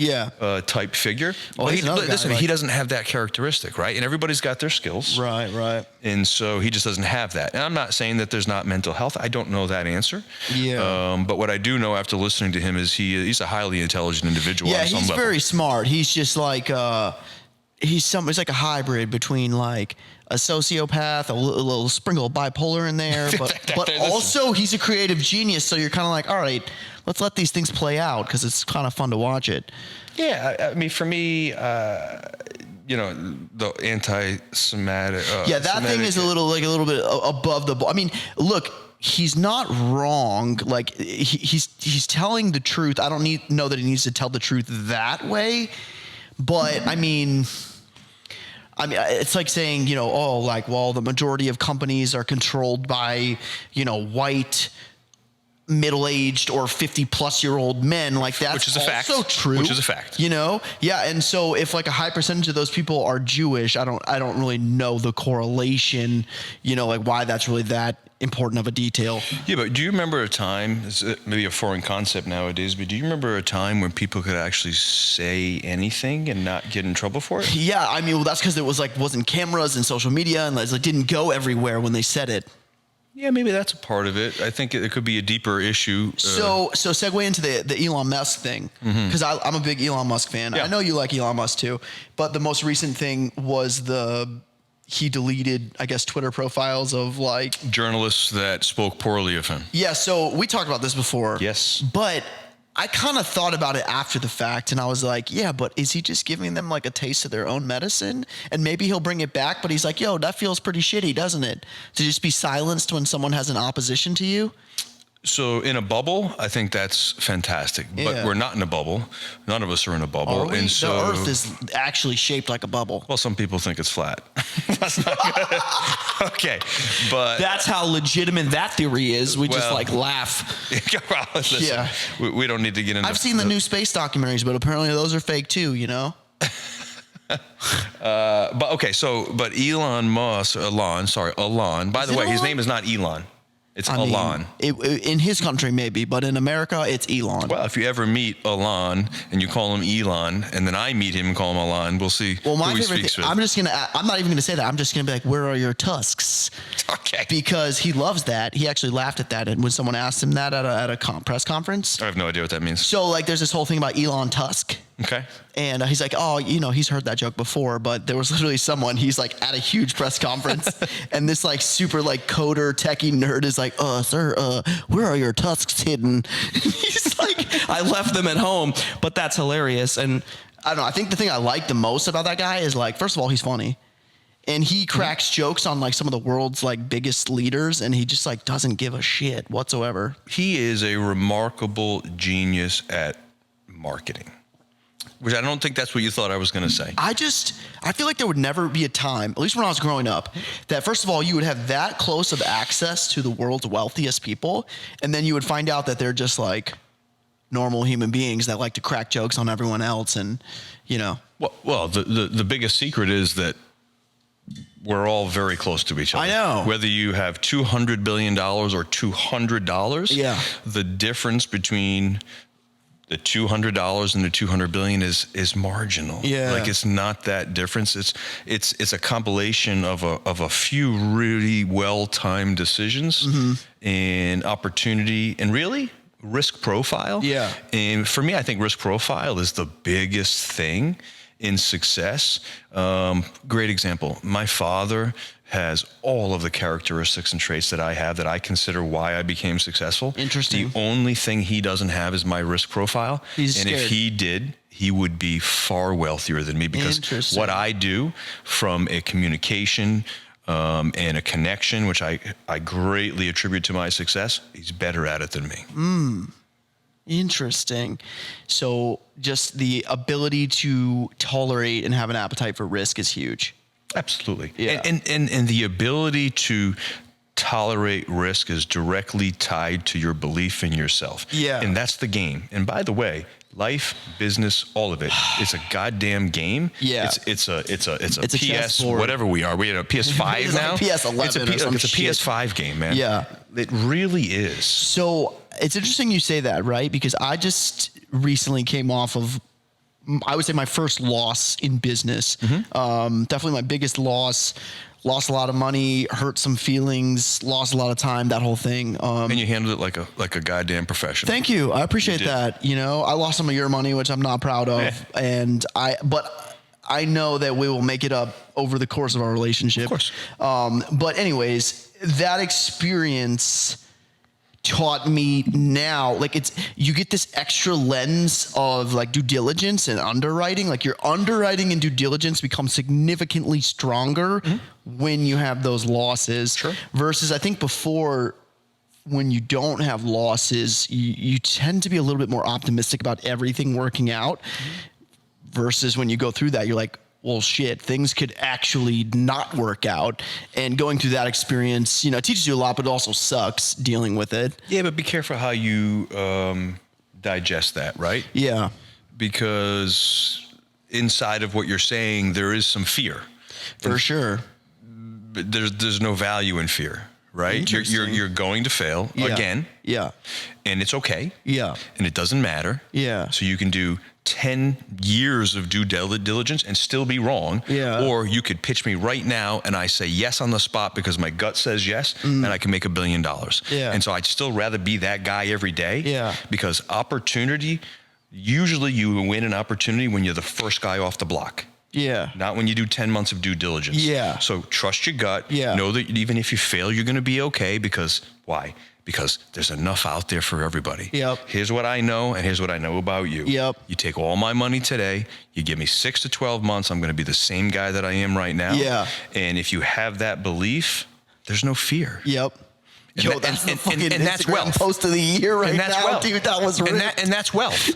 type figure. Well, he doesn't have that characteristic, right? And everybody's got their skills. Right. And so he just doesn't have that. And I'm not saying that there's not mental health. I don't know that answer. Yeah. But what I do know after listening to him is he's a highly intelligent individual on some level. Yeah, he's very smart. He's just like he's like a hybrid between like a sociopath, a little sprinkle of bipolar in there, but also he's a creative genius. So you're kind of like, all right, let's let these things play out because it's kind of fun to watch it. Yeah, I mean, for me, the anti-Semitic. That thing is a little bit above the ball. I mean, look. He's not wrong. Like he's telling the truth. I don't know that he needs to tell the truth that way, but I mean, it's like saying, the majority of companies are controlled by, white, middle-aged or 50-plus-year-old men. Like that's which is a fact. Also true. Which is a fact. Yeah. And so if like a high percentage of those people are Jewish, I don't really know the correlation. Like why that's really that important of a detail. Yeah, but do you remember a time, it's maybe a foreign concept nowadays, but do you remember a time when people could actually say anything and not get in trouble for it? Yeah, I mean, that's because there wasn't cameras and social media and it didn't go everywhere when they said it. Yeah, maybe that's a part of it. I think it could be a deeper issue. So segue into the Elon Musk thing, because I'm a big Elon Musk fan. Yeah. I know you like Elon Musk too, but the most recent thing was he deleted, I guess, Twitter profiles of like journalists that spoke poorly of him. Yeah, so we talked about this before. Yes. But I kind of thought about it after the fact, and I was like, yeah, but is he just giving them like a taste of their own medicine? And maybe he'll bring it back, but he's like, yo, that feels pretty shitty, doesn't it? To just be silenced when someone has an opposition to you? So in a bubble, I think that's fantastic. But we're not in a bubble. None of us are in a bubble. Are we? And so the Earth is actually shaped like a bubble. Well, some people think it's flat. That's not good. Okay, but that's how legitimate that theory is. We just like laugh. Well, listen, Yeah. we don't need to get into. I've seen the new space documentaries, but apparently those are fake too. But Elon Musk, Elon. By the way, his name is not Elon. It's Elon. In his country, maybe, but in America, it's Elon. Well, if you ever meet Elon and you call him Elon, and then I meet him and call him Elon, we'll see Well, my who he favorite speaks thing, with. I'm not even gonna say that. I'm just gonna be like, where are your tusks? Okay. Because he loves that. He actually laughed at that when someone asked him that at a press conference. I have no idea what that means. So like, there's this whole thing about Elon Tusk. Okay. And he's like, he's heard that joke before, but there was literally he's like at a huge press conference and this like super like coder techie nerd is like, sir, where are your tusks hidden? He's like, I left them at home, but that's hilarious. And I don't know. I think the thing I like the most about that guy is like, first of all, he's funny. And he cracks jokes on like some of the world's like biggest leaders, and he just like doesn't give a shit whatsoever. He is a remarkable genius at marketing. Which I don't think that's what you thought I was going to say. I feel like there would never be a time, at least when I was growing up, that first of all, you would have that close of access to the world's wealthiest people. And then you would find out that they're just like normal human beings that like to crack jokes on everyone else. And, Well, the biggest secret is that we're all very close to each other. I know. Whether you have $200 billion or $200, the difference between the $200 and the $200 billion is marginal. Yeah. Like it's not that difference. It's a compilation of a few really well-timed decisions and opportunity and really risk profile. Yeah. And for me, I think risk profile is the biggest thing. in success. Great example. My father has all of the characteristics and traits that I have that I consider why I became successful. Interesting. The only thing he doesn't have is my risk profile. He's and scared. if he did, he would be far wealthier than me, because Interesting. what I do from a communication and a connection, which I greatly attribute to my success, he's better at it than me. Interesting. So just the ability to tolerate and have an appetite for risk is huge. Absolutely. Yeah. And the ability to tolerate risk is directly tied to your belief in yourself. Yeah. And that's the game. And by the way, life, business, all of it, it's a goddamn game. Yeah. It's a It's a PS, chessboard. whatever we are. We at a PS5 It's now? like PS11 it's a, or some it's a shit. PS5 game, man. Yeah. It really is. So it's interesting you say that, right? Because I just recently came off of, I would say, my first loss in business. Definitely my biggest loss. Lost a lot of money, hurt some feelings, lost a lot of time, that whole thing. And you handled it like a goddamn professional. Thank you. I appreciate You did. that. You know, I lost some of your money, which I'm not proud of. But I know that we will make it up over the course of our relationship. Of course. But anyways, that experience taught me now, like, you get this extra lens of like due diligence and underwriting. Like your underwriting and due diligence become significantly stronger when you have those losses. Sure. Versus I think before, when you don't have losses, you tend to be a little bit more optimistic about everything working out. Versus when you go through that, you're like, well, shit, things could actually not work out. And going through that experience, you know, it teaches you a lot, but it also sucks dealing with it. Yeah, but be careful how you digest that, right? Yeah. Because inside of what you're saying, there is some fear. For sure. But there's no value in fear, right? You're going to fail Yeah. again, Yeah. and it's okay. Yeah. And it doesn't matter. Yeah. So you can do 10 years of due diligence and still be wrong. Yeah. Or you could pitch me right now and I say yes on the spot because my gut says yes, and I can make $1 billion. Yeah. And so I'd still rather be that guy every day. Yeah. Because opportunity, usually you win an opportunity when you're the first guy off the block. Yeah. Not when you do 10 months of due diligence. Yeah. So trust your gut. Yeah. Know that even if you fail, you're going to be okay. Because why? Because there's enough out there for everybody. Yep. Here's what I know, and here's what I know about you. Yep. You take all my money today, you give me 6 to 12 months, I'm going to be the same guy that I am right now. Yeah. And if you have that belief, there's no fear. Yep. And Yo, that- that's and- the fucking and that's Instagram wealth. post of the year right And that's now, wealth. dude. That was ripped. And that's wealth.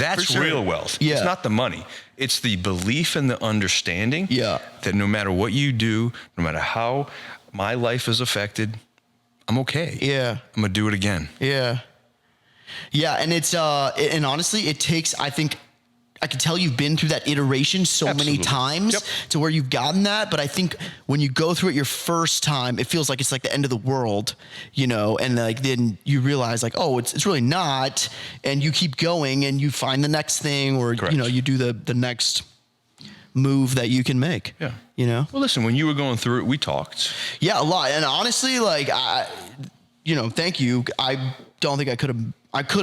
That's For sure. real wealth. Yeah. It's not the money. It's the belief and the understanding Yeah. that no matter what you do, no matter how my life is affected, I'm okay. Yeah. I'm going to do it again. Yeah. Yeah. And it's, and honestly, it takes, I think, I can tell you've been through that iteration so Absolutely. many times Yep. to where you've gotten that. But I think when you go through it your first time, it feels like it's like the end of the world, you know, and like then you realize like, oh, it's really not. And you keep going and you find the next thing, or, Correct. you know, you do the next move that you can make. Yeah. You know? Well, listen, when you were going through it, we talked. Yeah, a lot. And honestly, like, you know, thank you. I don't think I could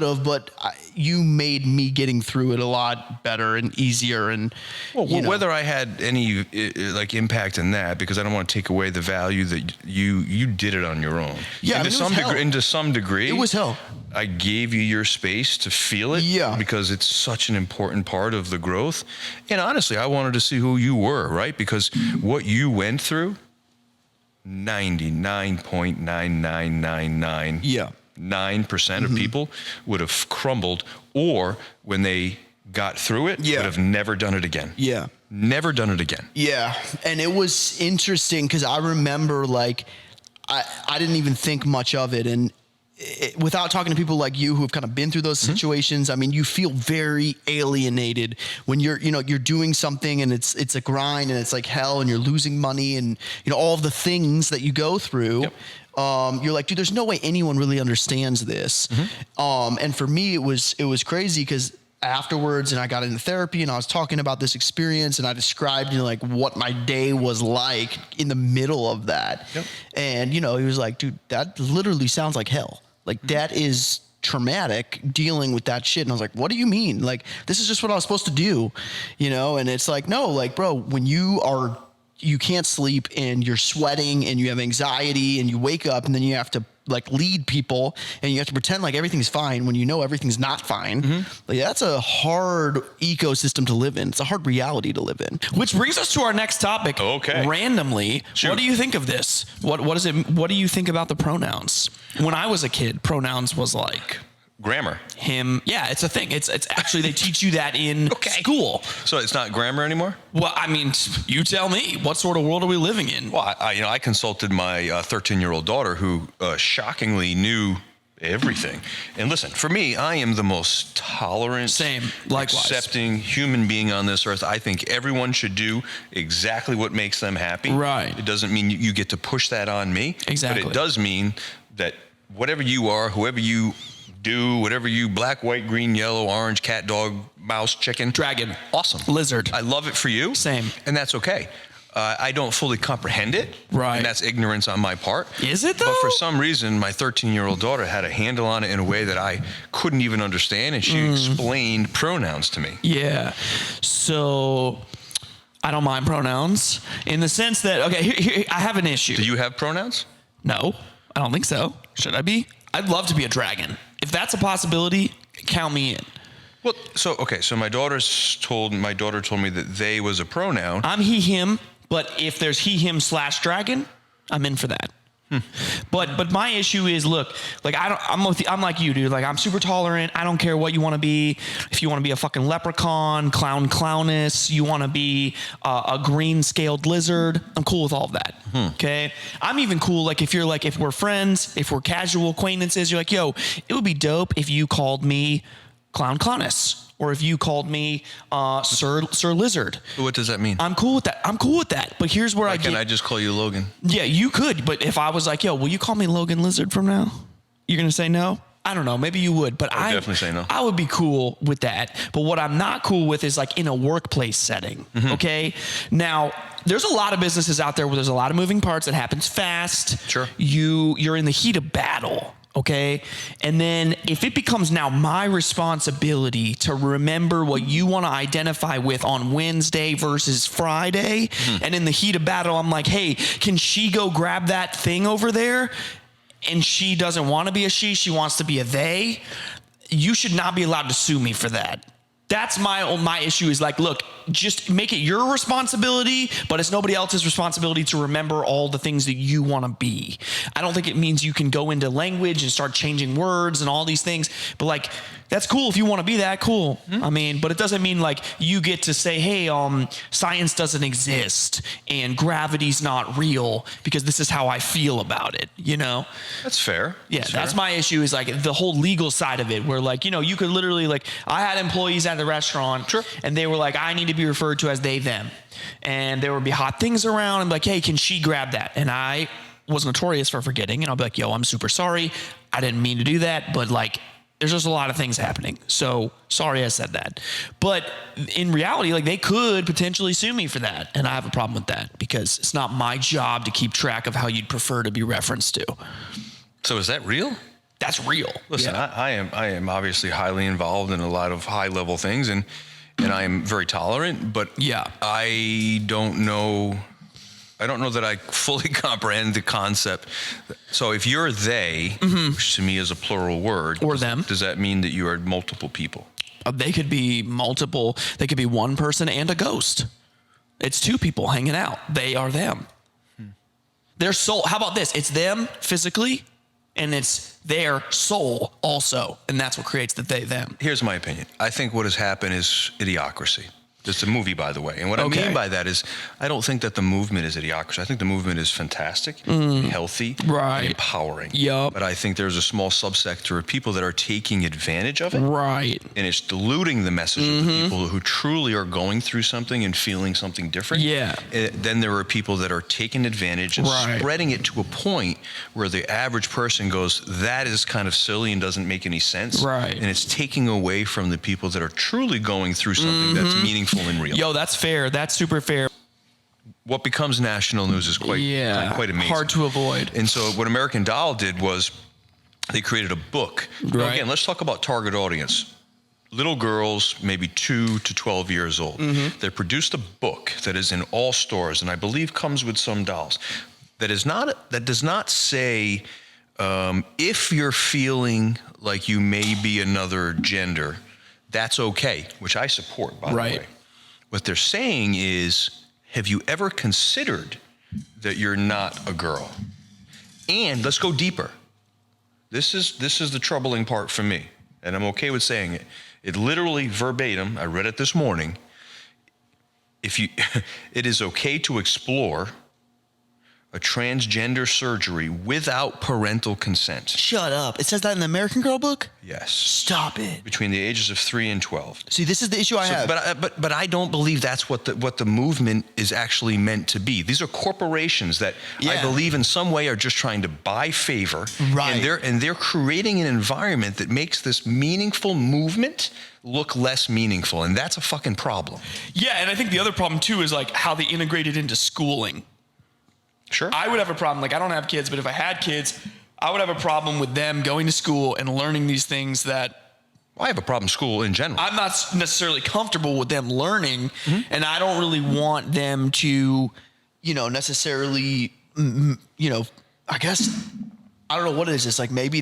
have, but you made me getting through it a lot better and easier. And Well, you know. whether I had any like impact in that, because I don't want to take away the value that you did it on your own. Yeah, I and mean, it was hell. and to some degree, It was hell. I gave you your space to feel it. Yeah. Because it's such an important part of the growth. And honestly, I wanted to see who you were, right? Because what you went through, 99.9999. Yeah. 9% of people would have crumbled, or when they got through it, Yeah. would have never done it again. Yeah. Never done it again. Yeah. And it was interesting because I remember like, I didn't even think much of it. And without talking to people like you who have kind of been through those situations, I mean, you feel very alienated when you're doing something and it's a grind and it's like hell and you're losing money and, you know, all of the things that you go through. Yep. You're like, dude, there's no way anyone really understands this. And for me, it was crazy because afterwards, and I got into therapy and I was talking about this experience and I described, you know, like what my day was like in the middle of that. Yep. And, you know, he was like, dude, that literally sounds like hell. Like that is traumatic dealing with that shit. And I was like, what do you mean? Like, this is just what I was supposed to do, you know? And it's like, no, like, bro, when you can't sleep and you're sweating and you have anxiety and you wake up and then you have to like lead people and you have to pretend like everything's fine when you know everything's not fine. Like, that's a hard ecosystem to live in. It's a hard reality to live in. Which brings us to our next topic. Okay. Randomly, Shoot. What do you think of this? What is it? What do you think about the pronouns? When I was a kid, pronouns was like Grammar. him. Yeah, it's a thing. It's actually, they teach you that in school. So it's not grammar anymore? Well, I mean, you tell me. What sort of world are we living in? Well, I consulted my 13-year-old daughter who shockingly knew everything. And listen, for me, I am the most tolerant, Same, likewise, accepting human being on this earth. I think everyone should do exactly what makes them happy. Right. It doesn't mean you get to push that on me. Exactly. But it does mean that whatever you are, whoever you do, whatever you, black, white, green, yellow, orange, cat, dog, mouse, chicken. Dragon. Awesome. Lizard. I love it for you. Same. And that's okay. I don't fully comprehend it. Right. And that's ignorance on my part. Is it, though? But for some reason, my 13-year-old daughter had a handle on it in a way that I couldn't even understand. And she explained pronouns to me. Yeah. So I don't mind pronouns in the sense that, okay, here I have an issue. Do you have pronouns? No, I don't think so. Should I be? I'd love to be a dragon. If that's a possibility, count me in. Well, so my daughter told me that they was a pronoun. I'm he, him, but if there's he, him / dragon, I'm in for that. But my issue is, look, like I'm like you, dude. Like, I'm super tolerant. I don't care what you want to be. If you want to be a fucking leprechaun, clowness, you want to be a green scaled lizard, I'm cool with all of that. Okay, I'm even cool. Like, if we're friends, if we're casual acquaintances, you're like, yo, it would be dope if you called me clowness. Or if you called me Sir Lizard. What does that mean? I'm cool with that. But here's where I get. Can I just call you Logan? Yeah, you could. But if I was like, yo, will you call me Logan Lizard from now? You're going to say no? I don't know. Maybe you would. But I would definitely say no. I would be cool with that. But what I'm not cool with is like in a workplace setting. Okay? Now, there's a lot of businesses out there where there's a lot of moving parts. It happens fast. Sure. You're in the heat of battle. Okay. And then if it becomes now my responsibility to remember what you want to identify with on Wednesday versus Friday, and in the heat of battle, I'm like, hey, can she go grab that thing over there? And she doesn't want to be a she wants to be a they. You should not be allowed to sue me for that. That's my issue is like, look, just make it your responsibility, but it's nobody else's responsibility to remember all the things that you want to be. I don't think it means you can go into language and start changing words and all these things, but like, that's cool if you want to be that, cool. I mean, but it doesn't mean like you get to say, hey, science doesn't exist and gravity's not real because this is how I feel about it, you know? That's fair. Yeah, that's my issue is like the whole legal side of it where like, you know, you could literally like, I had employees at the restaurant and they were like, I need to be referred to as they, them. And there would be hot things around and like, hey, can she grab that? And I was notorious for forgetting and I'll be like, yo, I'm super sorry. I didn't mean to do that, but like, there's just a lot of things happening. So sorry I said that. But in reality, like they could potentially sue me for that. And I have a problem with that because it's not my job to keep track of how you'd prefer to be referenced to. So is that real? That's real. Listen, I am obviously highly involved in a lot of high level things and I am very tolerant, but I don't know that I fully comprehend the concept. So if you're they, which to me is a plural word, or them, does that mean that you are multiple people? They could be multiple. They could be one person and a ghost. It's two people hanging out. They are them. Their soul. How about this? It's them physically, and it's their soul also. And that's what creates the they, them. Here's my opinion. I think what has happened is idiocracy. It's a movie, by the way. And what I mean by that is I don't think that the movement is idiocracy. I think the movement is fantastic, healthy, and empowering. But I think there's a small subsector of people that are taking advantage of it. And it's diluting the message of the people who truly are going through something and feeling something different. Then there are people that are taking advantage and spreading it to a point where the average person goes, that is kind of silly and doesn't make any sense. And it's taking away from the people that are truly going through something that's meaningful and real. Yo, that's fair. That's super fair. What becomes national news is quite amazing. Hard to avoid. And so what American Doll did was they created a book. Now, Right. again, let's talk about target audience. Little girls, maybe 2 to 12 years old. They produced a book that is in all stores, and I believe comes with some dolls. That does not say if you're feeling like you may be another gender, that's okay, which I support, by the way. What they're saying is, have you ever considered that you're not a girl? And let's go deeper. This is the troubling part for me, and I'm okay with saying it. It literally verbatim, I read it this morning. It is okay to explore a transgender surgery without parental consent. Shut up. It says that in the American Girl book? Yes. Stop it. Between the ages of 3 and 12. See, this is the issue I have. But I don't believe that's what the movement is actually meant to be. These are corporations that I believe in some way are just trying to buy favor. Right. And they're creating an environment that makes this meaningful movement look less meaningful. And that's a fucking problem. Yeah, and I think the other problem too is like how they integrate it into schooling. Sure. I would have a problem, like I don't have kids, but if I had kids, I would have a problem with them going to school and learning these things that I have a problem school in general. I'm not necessarily comfortable with them learning, and I don't really want them to, necessarily, I guess, I don't know what it is. It's like maybe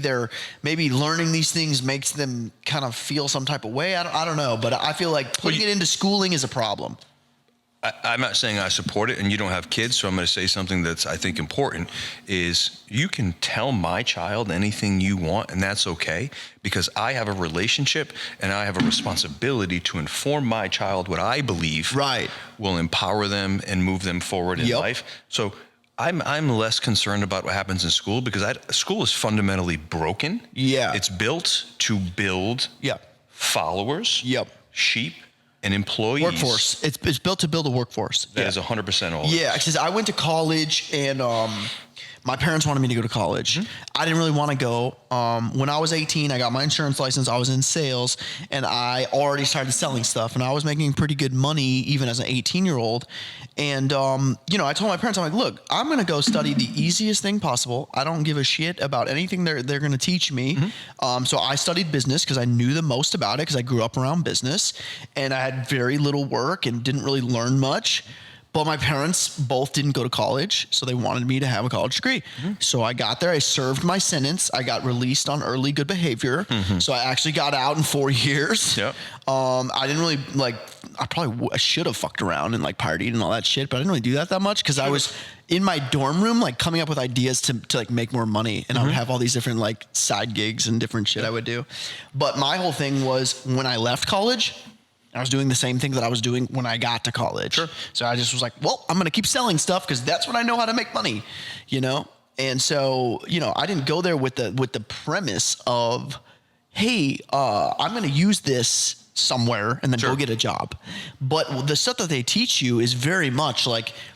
learning these things makes them kind of feel some type of way. I don't know, but I feel like putting it into schooling is a problem. I'm not saying I support it, and you don't have kids, so I'm going to say something that's, I think, important, is you can tell my child anything you want, and that's okay, because I have a relationship, and I have a responsibility to inform my child what I believe will empower them and move them forward in life. So I'm less concerned about what happens in school, because school is fundamentally broken. Yeah. It's built to build followers, sheep, and employees. Workforce. It's built to build a workforce. That is 100% all. Yeah, because I went to college and my parents wanted me to go to college. I didn't really want to go. When I was 18, I got my insurance license. I was in sales, and I already started selling stuff, and I was making pretty good money even as an 18-year-old. And, I told my parents, I'm like, look, I'm going to go study the easiest thing possible. I don't give a shit about anything they're going to teach me. So I studied business because I knew the most about it, because I grew up around business, and I had very little work and didn't really learn much. But my parents both didn't go to college, so they wanted me to have a college degree. So I got there, I served my sentence, I got released on early good behavior. So I actually got out in 4 years. I didn't really I should have fucked around and partied and all that shit, but I didn't really do that much, because I was in my dorm room coming up with ideas to make more money, and I would have all these different side gigs and different shit I would do. But my whole thing was, when I left college, I was doing the same thing that I was doing when I got to college. So I just was like, well, I'm going to keep selling stuff because that's what I know how to make money, And so, I didn't go there with the premise of, hey, I'm going to use this somewhere and then go get a job. But the stuff that they teach you is very much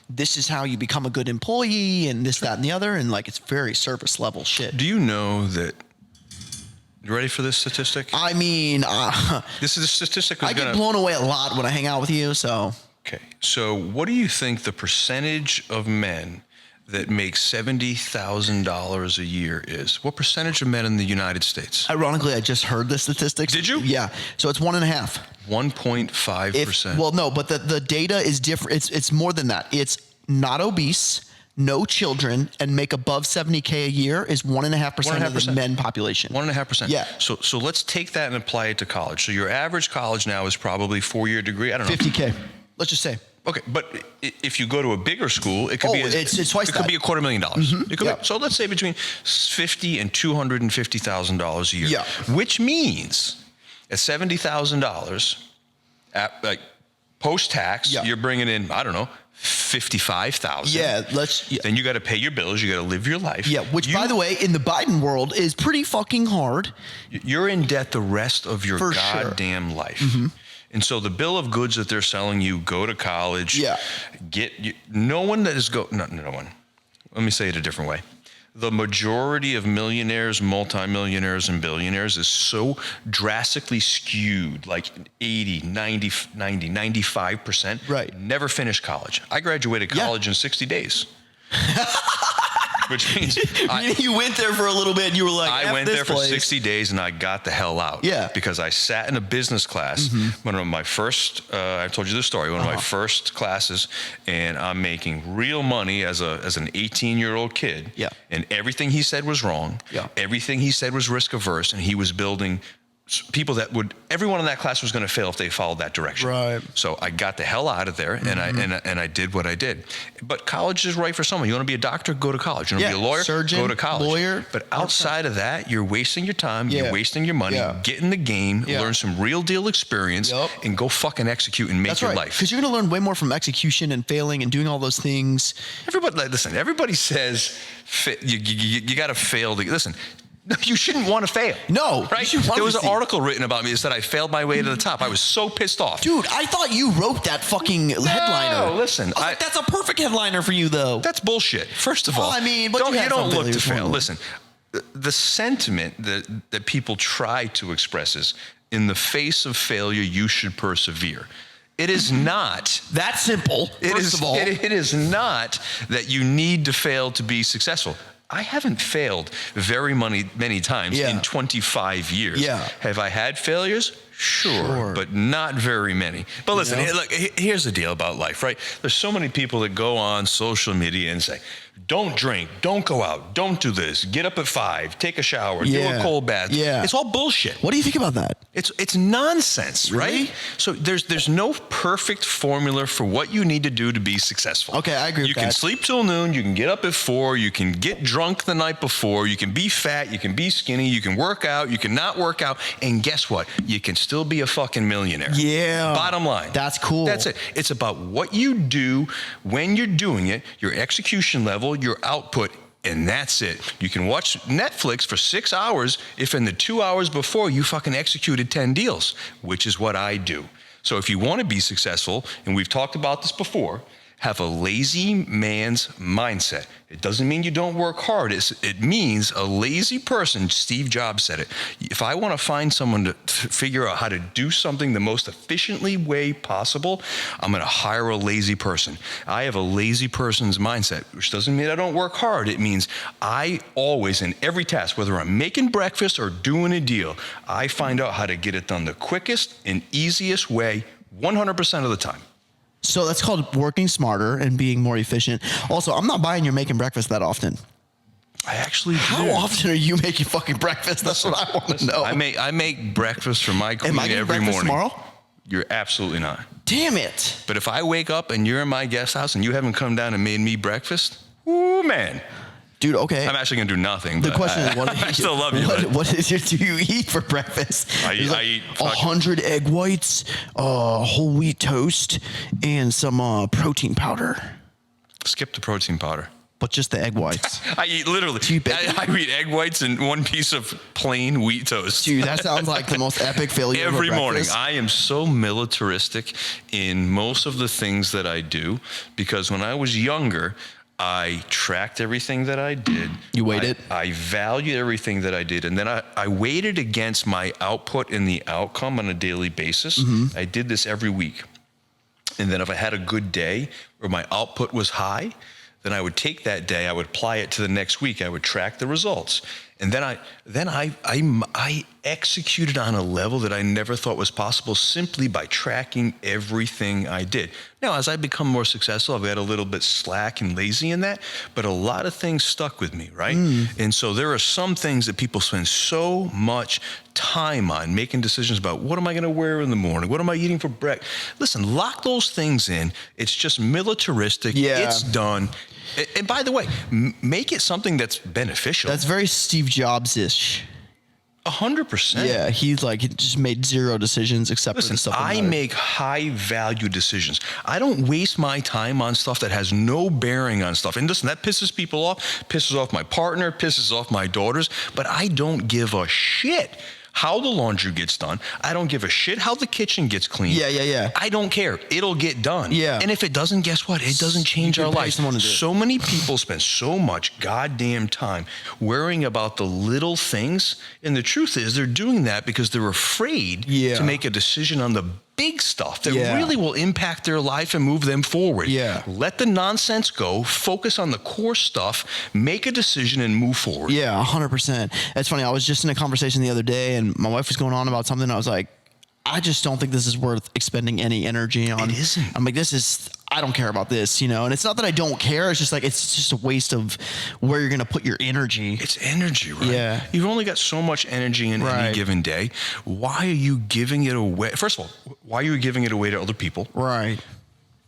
this is how you become a good employee and this, that, and the other. And it's very surface level shit. Do you know that? You ready for this statistic? I mean, this is a statistic. I get blown away a lot when I hang out with you. So okay. So what do you think the percentage of men that make $70,000 a year is? What percentage of men in the United States? Ironically, I just heard the statistics. Did you? Yeah. So it's 1.5. 1.5%. Well, no, but the data is different. It's more than that. It's not obese, no children, and make above 70K a year is 1.5% of the men population. 1.5%. Yeah. So let's take that and apply it to college. So your average college now is probably 4-year degree. I don't know. 50K. Let's just say. Okay, but if you go to a bigger school, it could be it's twice it that. could be $250,000. It could be, so let's say between $50,000 and $250,000 a year. Yeah. Which means at $70,000, post-tax, you're bringing in, I don't know, $55,000. Yeah, Then you got to pay your bills. You got to live your life. Yeah, which, by the way, in the Biden world is pretty fucking hard. You're in debt the rest of your goddamn life. And so the bill of goods that they're selling you, go to college. No one that is no one. Let me say it a different way. The majority of millionaires, multimillionaires, and billionaires is so drastically skewed, 80, 90, 95%. Right. Never finished college. I graduated college in 60 days. which means You went there for a little bit and you were like, I went there for 60 days and I got the hell out. Yeah. Because I sat in a business class, one of my first, I told you this story, one of my first classes, and I'm making real money as an 18-year-old kid. Yeah. And everything he said was wrong. Yeah. Everything he said was risk averse, and he was building people that everyone in that class was going to fail if they followed that direction. Right. So I got the hell out of there, and I did what I did. But college is right for someone. You want to be a doctor, go to college. You want to be a lawyer, surgeon, go to college. lawyer. But outside of that, you're wasting your time. You're wasting your money. Get in the game, learn some real deal experience, and go fucking execute and make your life. Because you're going to learn way more from execution and failing and doing all those things. Everybody says you got to fail. Listen. You shouldn't want to fail. No, right? There was an article written about me that said I failed my way to the top. I was so pissed off. Dude, I thought you wrote that fucking headliner. No, listen. That's a perfect headliner for you, though. That's bullshit. First of all, I mean, but you don't look to fail. Listen, the sentiment that people try to express is, in the face of failure, you should persevere. It is not that simple. First of all, it is not that you need to fail to be successful. I haven't failed very many times in 25 years. Yeah. Have I had failures? Sure, but not very many. But listen, look, here's the deal about life, right? There's so many people that go on social media and say, don't drink, don't go out, don't do this, get up at 5, take a shower, do a cold bath. Yeah. It's all bullshit. What do you think about that? It's nonsense, right? So there's no perfect formula for what you need to do to be successful. Okay, I agree with that. You can sleep till noon, you can get up at 4, you can get drunk the night before, you can be fat, you can be skinny, you can work out, you can not work out, and guess what? You can still be a fucking millionaire. Yeah. Bottom line. That's cool. That's it. It's about what you do when you're doing it, your execution level, your output, and that's it. You can watch Netflix for 6 hours if in the 2 hours before you fucking executed 10 deals, which is what I do. So if you want to be successful, and we've talked about this before, have a lazy man's mindset. It doesn't mean you don't work hard. It means a lazy person, Steve Jobs said it. If I want to find someone to figure out how to do something the most efficiently way possible, I'm going to hire a lazy person. I have a lazy person's mindset, which doesn't mean I don't work hard. It means I always, in every task, whether I'm making breakfast or doing a deal, I find out how to get it done the quickest and easiest way 100% of the time. So that's called working smarter and being more efficient. Also, I'm not buying you making breakfast that often. I actually do. How often are you making fucking breakfast? That's what I want to know. I make breakfast for my queen every morning. Tomorrow? You're absolutely not. Damn it. But if I wake up and you're in my guest house and you haven't come down and made me breakfast, ooh, man. Dude, okay. I'm actually going to do nothing. The question is, what I still love you. What do you eat for breakfast? I eat 100 egg whites, whole wheat toast, and some protein powder. Skip the protein powder. But just the egg whites. I eat literally. Do you bacon? I eat egg whites and one piece of plain wheat toast. Dude, that sounds like the most epic failure every of a morning. breakfast. I am so militaristic in most of the things that I do because when I was younger, I tracked everything that I did. You weighed it? I valued everything that I did. And then I weighed it against my output and the outcome on a daily basis. Mm-hmm. I did this every week. And then if I had a good day where my output was high, then I would take that day, I would apply it to the next week. I would track the results. And then I executed on a level that I never thought was possible simply by tracking everything I did. Now, as I become more successful, I've got a little bit slack and lazy in that, but a lot of things stuck with me, right? And so there are some things that people spend so much time on, making decisions about what am I going to wear in the morning? What am I eating for breakfast? Listen, lock those things in. It's just militaristic. Yeah. It's done. And by the way, make it something that's beneficial. That's very Steve Jobs-ish. 100%. Yeah, he's like, he just made zero decisions except for the stuff that I mattered. make high value decisions. I don't waste my time on stuff that has no bearing on stuff. And listen, that pisses people off, pisses off my partner, pisses off my daughters, but I don't give a shit how the laundry gets done. I don't give a shit how the kitchen gets cleaned. Yeah. I don't care. It'll get done. Yeah. And if it doesn't, guess what? It doesn't change You our can pay life. someone to do it. So many people spend so much goddamn time worrying about the little things. And the truth is they're doing that because they're afraid to make a decision on the big stuff that Yeah. really will impact their life and move them forward. Yeah. Let the nonsense go, focus on the core stuff, make a decision and move forward. Yeah, 100%. It's funny. I was just in a conversation the other day, and my wife was going on about something. And I was like, I just don't think this is worth expending any energy on. It isn't. I'm like, I don't care about this, you know? And it's not that I don't care. It's just like, it's just a waste of where you're going to put your energy. It's energy, right? Yeah. You've only got so much energy in any given day. Why are you giving it away? First of all, why are you giving it away to other people? Right.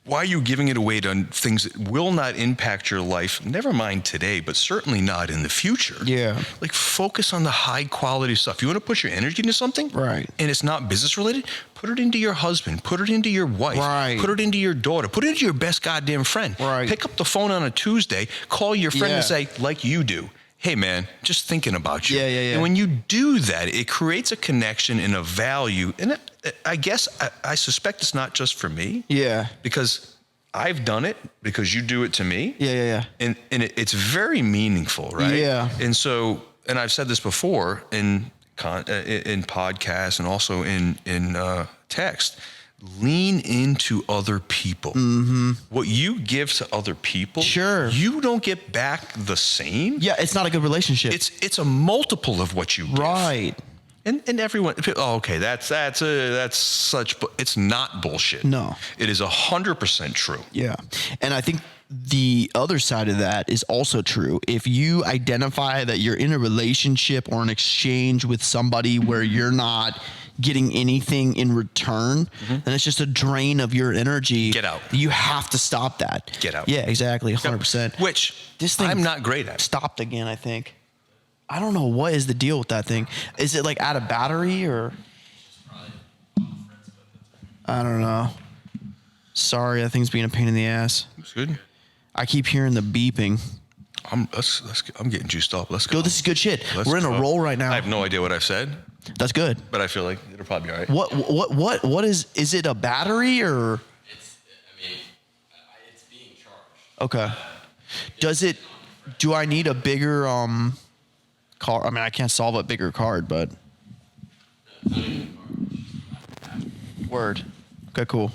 Why are you giving it away to things that will not impact your life? Never mind today, but certainly not in the future. Yeah. Like, focus on the high quality stuff. You want to put your energy into something? Right. And it's not business related? Put it into your husband. Put it into your wife. Right. Put it into your daughter. Put it into your best goddamn friend. Right. Pick up the phone on a Tuesday, call your friend and Yeah. say, like you do, hey man, just thinking about you. Yeah. And when you do that, it creates a connection and a value. And I guess I suspect it's not just for me. Yeah. Because I've done it, because you do it to me. Yeah. And it's very meaningful, right? Yeah. And so, and I've said this before in podcasts and also in text, lean into other people. Mm-hmm. What you give to other people, Sure. you don't get back the same. Yeah, it's not a good relationship. It's a multiple of what you give. right. And everyone, oh, okay, that's such, it's not bullshit. No. It is 100% true. Yeah. And I think the other side of that is also true. If you identify that you're in a relationship or an exchange with somebody where you're not getting anything in return, then it's just a drain of your energy. Get out. You have to stop that. Get out. Yeah, exactly. 100%. Which This thing I'm not great at. stopped again, I think. I don't know what is the deal with that thing. Is it like out of battery or? I don't know. Sorry, that thing's being a pain in the ass. It's good. I keep hearing the beeping. I'm getting juiced up. Let's go. Go, this is good shit. Let's We're in a go. roll right now. I have no idea what I've said, That's good. but I feel like it'll probably be all right. What is it a battery or? It's being charged. Okay. Do I need a bigger card? I mean, I can't solve a bigger card, but. Word. Okay, cool.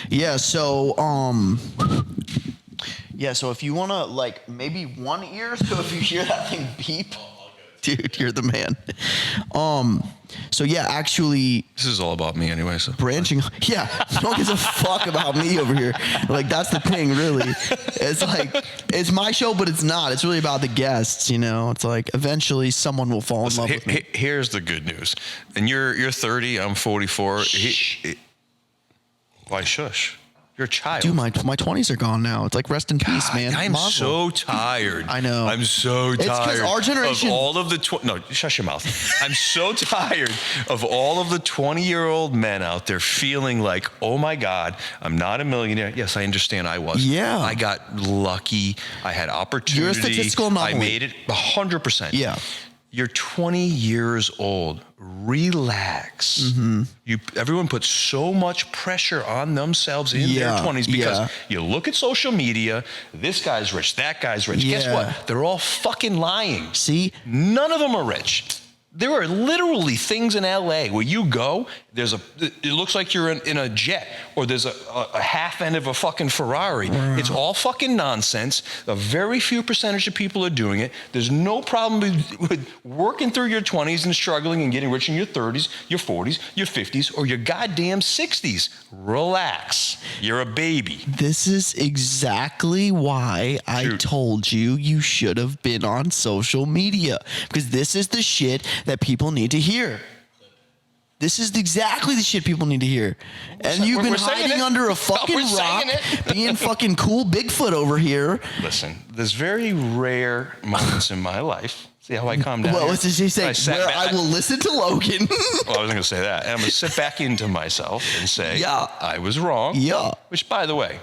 Yeah, so if you wanna like maybe one ear, so if you hear that thing beep, dude, you're the man. So yeah, actually This is all about me anyway. So branching, yeah, no one gives a fuck about me over here. Like, that's the thing, really. It's like, it's my show, but it's not. It's really about the guests, you know? It's like, eventually someone will fall in love with me. Here's the good news. And you're 30. I'm 44. Why shush? You're a child. Dude, my 20s are gone now. It's like, rest in peace, man. I'm Mazel. so tired. I know. I'm so It's 'cause tired. our generation- Of all of the no, shush your mouth. I'm so tired of all of the 20-year-old men out there feeling like, oh my God, I'm not a millionaire. Yes, I understand I was. Yeah. I got lucky. I had opportunity. You're a statistical anomaly. I made it 100%. Yeah. You're 20 years old. Relax. Mm-hmm. Everyone puts so much pressure on themselves in their Yeah, 20s because yeah. you look at social media, this guy's rich, that guy's rich. Guess Yeah. what? They're all fucking lying. See? None of them are rich. There are literally things in LA where you go, it looks like you're in a jet, or there's a half end of a fucking Ferrari. It's all fucking nonsense. A very few percentage of people are doing it. There's no problem with working through your 20s and struggling and getting rich in your 30s, your 40s, your 50s, or your goddamn 60s. Relax. You're a baby. This is exactly why I Shoot. told you should have been on social media, because this is the shit that people need to hear. This is exactly the shit people need to hear. And you've been we're saying hiding it. under a fucking We're rock, saying it. being fucking cool Bigfoot over here. Listen, there's very rare moments in my life. See how I calm down? Well, here? what did she say? sat Where back- I will listen to Logan. Well, I wasn't going to say that. And I'm going to sit back into myself and say, Yeah. I was wrong. Yeah. Which, by the way,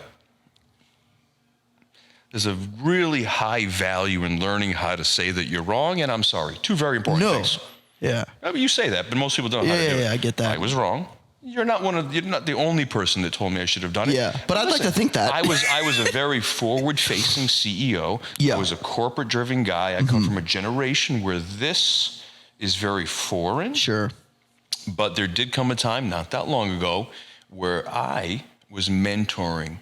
there's a really high value in learning how to say that you're wrong and I'm sorry. Two very important No. things. Yeah. I mean, you say that, but most people don't know how to do it. Yeah, I get that. I was wrong. You're not the only person that told me I should have done it. Yeah, but I'd like to think that. I was a very forward-facing CEO. Yeah. I was a corporate-driven guy. I come from a generation where this is very foreign. Sure. But there did come a time not that long ago where I was mentoring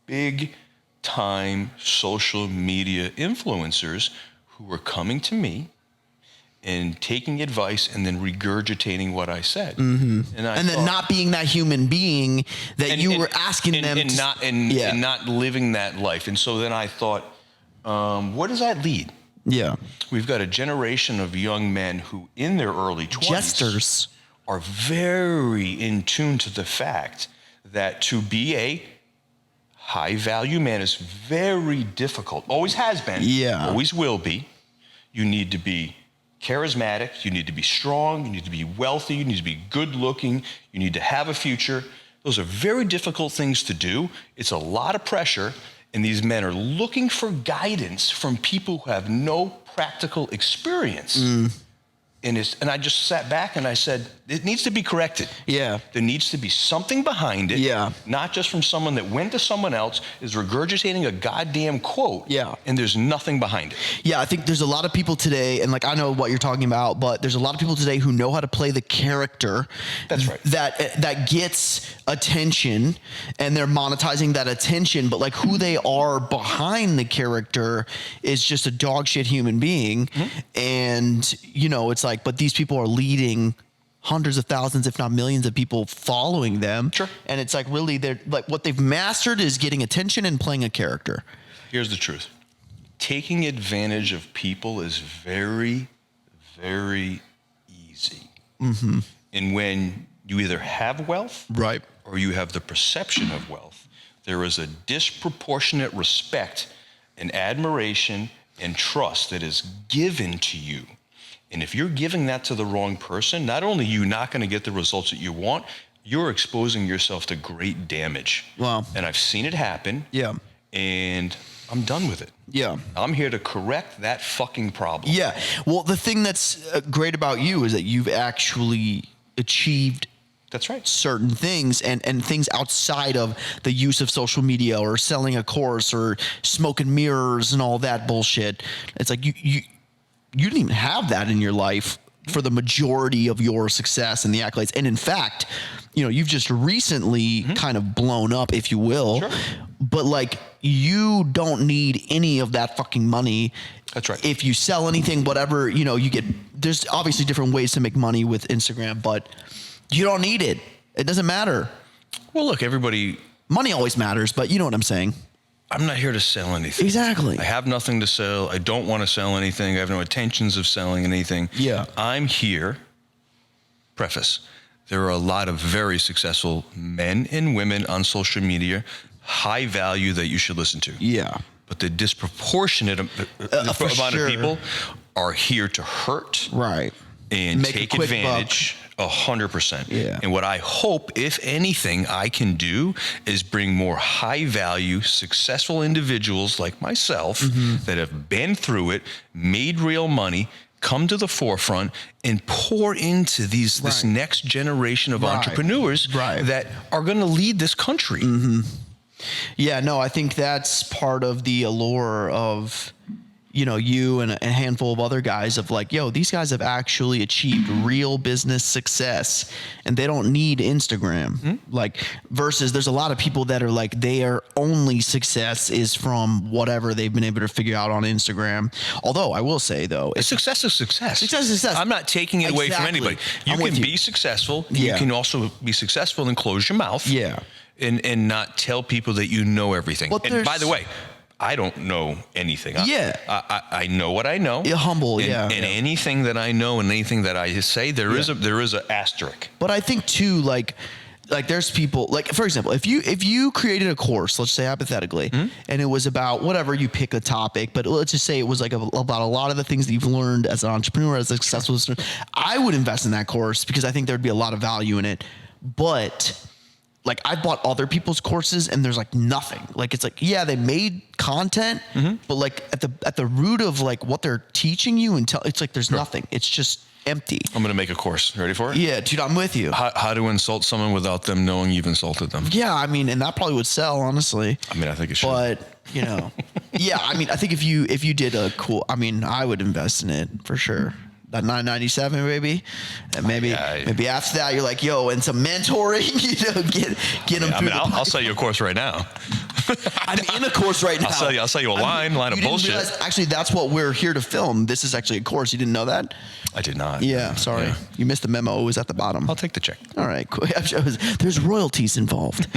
big time social media influencers who were coming to me and taking advice and then regurgitating what I said. And then not being that human being that you were asking them to. And not living that life. And so then I thought, where does that lead? Yeah. We've got a generation of young men who in their early 20s Jesters. are very in tune to the fact that to be a high value man is very difficult. Always has been. Yeah. Always will be. You need to be charismatic. You need to be strong. You need to be wealthy. You need to be good looking. You need to have a future. Those are very difficult things to do. It's a lot of pressure. And these men are looking for guidance from people who have no practical experience. And I just sat back and I said, it needs to be corrected. Yeah. There needs to be something behind it. Yeah. Not just from someone that went to someone else, is regurgitating a goddamn quote. Yeah. And there's nothing behind it. Yeah, I think there's a lot of people today, and like I know what you're talking about, but there's a lot of people today who know how to play the character. That's right. That gets attention, and they're monetizing that attention, but like who they are behind the character is just a dog shit human being. And you know, it's like, but these people are leading hundreds of thousands, if not millions of people following them. Sure. And it's like really they're like what they've mastered is getting attention and playing a character. Here's the truth. Taking advantage of people is very, very easy. And when you either have wealth, Right. or you have the perception of wealth, there is a disproportionate respect and admiration and trust that is given to you. And if you're giving that to the wrong person, not only are you not going to get the results that you want, you're exposing yourself to great damage. Wow. And I've seen it happen. Yeah. And I'm done with it. Yeah. I'm here to correct that fucking problem. Yeah. Well, the thing that's great about you is that you've actually achieved That's right. certain things and things outside of the use of social media or selling a course or smoke and mirrors and all that bullshit. It's like you didn't even have that in your life for the majority of your success and the accolades. And in fact, you know, you've just recently kind of blown up, if you will. Sure. But like, you don't need any of that fucking money. That's right. If you sell anything, whatever, you know, you get, there's obviously different ways to make money with Instagram, but you don't need it. It doesn't matter. Well, look, everybody, Money always matters, but you know what I'm saying. I'm not here to sell anything. Exactly. I have nothing to sell. I don't want to sell anything. I have no intentions of selling anything. Yeah. I'm here. Preface. There are a lot of very successful men and women on social media, high value that you should listen to. Yeah. But the disproportionate amount sure. of people are here to hurt. Right. And Make a take quick advantage 100%. Yeah. And what I hope, if anything, I can do is bring more high value, successful individuals like myself that have been through it, made real money, come to the forefront and pour into this next generation of entrepreneurs that are going to lead this country. Yeah, no, I think that's part of the allure of, you know, you and a handful of other guys of like, yo, these guys have actually achieved real business success and they don't need Instagram. Like, versus there's a lot of people that are like, their only success is from whatever they've been able to figure out on Instagram. Although I will say though, Success is success. Success is success. I'm not taking it away from Exactly. anybody. You I'm can with you. be successful. Yeah. You can also be successful and close your mouth. Yeah. And not tell people that you know everything. But And by the way, I don't know anything. I know what I know. You're humble, and, yeah. And anything that I know and anything that I say, there is a asterisk. But I think too, like there's people, like for example, if you created a course, let's say hypothetically, and it was about whatever, you pick a topic, but let's just say it was like about a lot of the things that you've learned as an entrepreneur, as a successful listener, I would invest in that course because I think there'd be a lot of value in it. But like, I bought other people's courses and there's like nothing. Like, it's like, yeah, they made content, but like at the root of like what they're teaching you it's like there's nothing. It's just empty. I'm going to make a course. Ready for it? Yeah, dude, I'm with you. How to insult someone without them knowing you've insulted them. Yeah, I mean, and that probably would sell, honestly. I mean, I think it should. But, you know, yeah, I mean, I think if you did a cool, I mean, I would invest in it for sure. that 997, baby. And maybe after that, you're like, yo, and some mentoring, get them through. I'll sell you a course right now. I'm in a course right now. I'll sell you a line of bullshit. Actually, that's what we're here to film. This is actually a course. You didn't know that? I did not. Yeah, sorry. Yeah. You missed the memo. It was at the bottom. I'll take the check. All right, cool. There's royalties involved.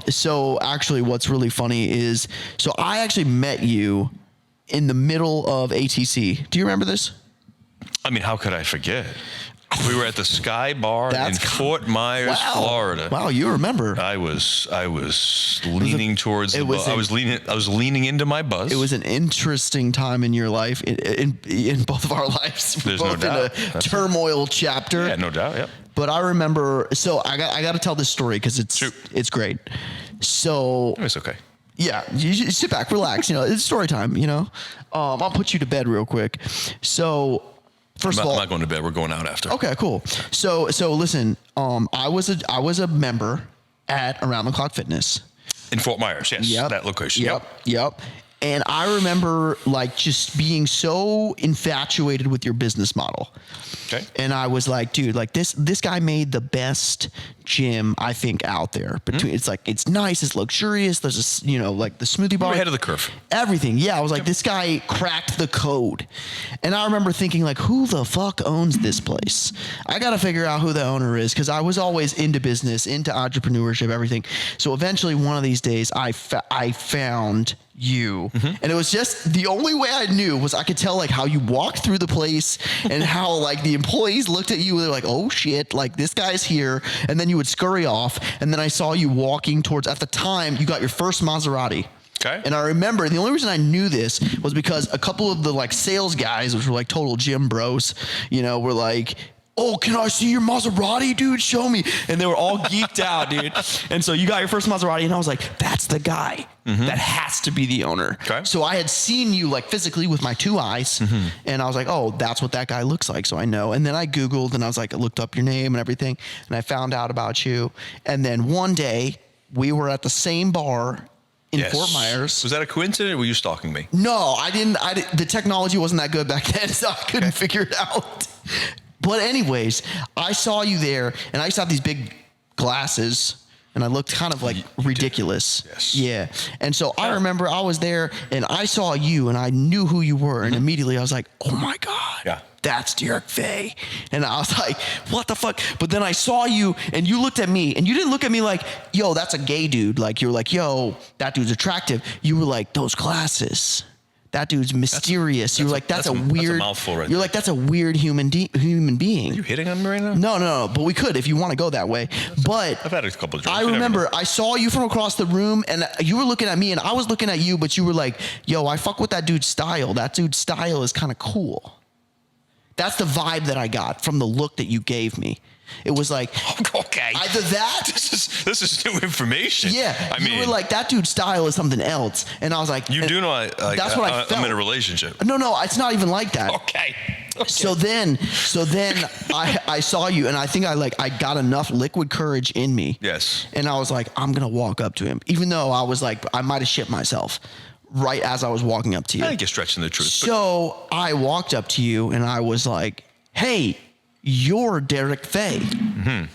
So actually, what's really funny is, so I actually met you in the middle of ATC. Do you remember this? I mean, how could I forget? We were at the Sky Bar in Fort Myers, Florida. Wow, you remember? I was leaning towards the bus. I was leaning into my bus. It was an interesting time in your life, in both of our lives. There's both no doubt. in a turmoil chapter. Yeah, no doubt. Yep. But I remember. So I got to tell this story because it's great. So it's okay. Yeah, you sit back, relax. It's story time. I'll put you to bed real quick. So. First of all, I'm not going to bed. We're going out after. Okay, cool. So listen, I was a member at Around the Clock Fitness in Fort Myers. Yes, that location. Yep. And I remember just being so infatuated with your business model. Okay. And I was like, dude, this guy made the best gym I think out there. It's nice, it's luxurious. There's like the smoothie bar. You're ahead of the curve. Everything. Yeah, I was like, this guy cracked the code. And I remember thinking like, who the fuck owns this place? I got to figure out who the owner is because I was always into business, into entrepreneurship, everything. So eventually one of these days I found you. And it was just the only way I knew was I could tell like how you walked through the place and how like the employees looked at you and they're like, oh shit, like this guy's here. And then you would scurry off. And then I saw you walking towards, at the time you got your first Maserati. Okay. And I remember the only reason I knew this was because a couple of the like sales guys, which were like total gym bros, were like, oh, can I see your Maserati, dude? Show me. And they were all geeked out, dude. And so you got your first Maserati, and I was like, that's the guy. That has to be the owner. Okay. So I had seen you like physically with my two eyes, and I was like, oh, that's what that guy looks like. So I know. And then I Googled, and I was like, I looked up your name and everything, and I found out about you. And then one day, we were at the same bar in Fort Myers. Was that a coincidence or were you stalking me? No, I didn't. The technology wasn't that good back then, so I couldn't figure it out. But anyways, I saw you there, and I used to have these big glasses, and I looked kind of like ridiculous. Yes. Yeah. And so I remember I was there, and I saw you, and I knew who you were, and immediately I was like, oh my God. Yeah. That's Derik Fay. And I was like, what the fuck? But then I saw you, and you looked at me, and you didn't look at me like, yo, that's a gay dude. Like, you were like, yo, that dude's attractive. You were like, those glasses. That dude's mysterious. You're like, that's a weird. That's a mouthful right You're like, that's a weird human being. Are you hitting on me right now? No. But we could if you want to go that way. But I've had a couple of drinks. I remember I saw you from across the room, and you were looking at me, and I was looking at you, but you were like, yo, I fuck with that dude's style. That dude's style is kind of cool. That's the vibe that I got from the look that you gave me. It was like, okay, either that. This is new information. Yeah, I mean, you were like, that dude's style is something else, and I was like, you do know, that's what I felt. I'm in a relationship. No, it's not even like that. Okay. So then I saw you, and I think I got enough liquid courage in me. Yes. And I was like, I'm gonna walk up to him, even though I was like, I might have shit myself right as I was walking up to you. I think you're stretching the truth. So I walked up to you, and I was like, hey, you're Derik Fay.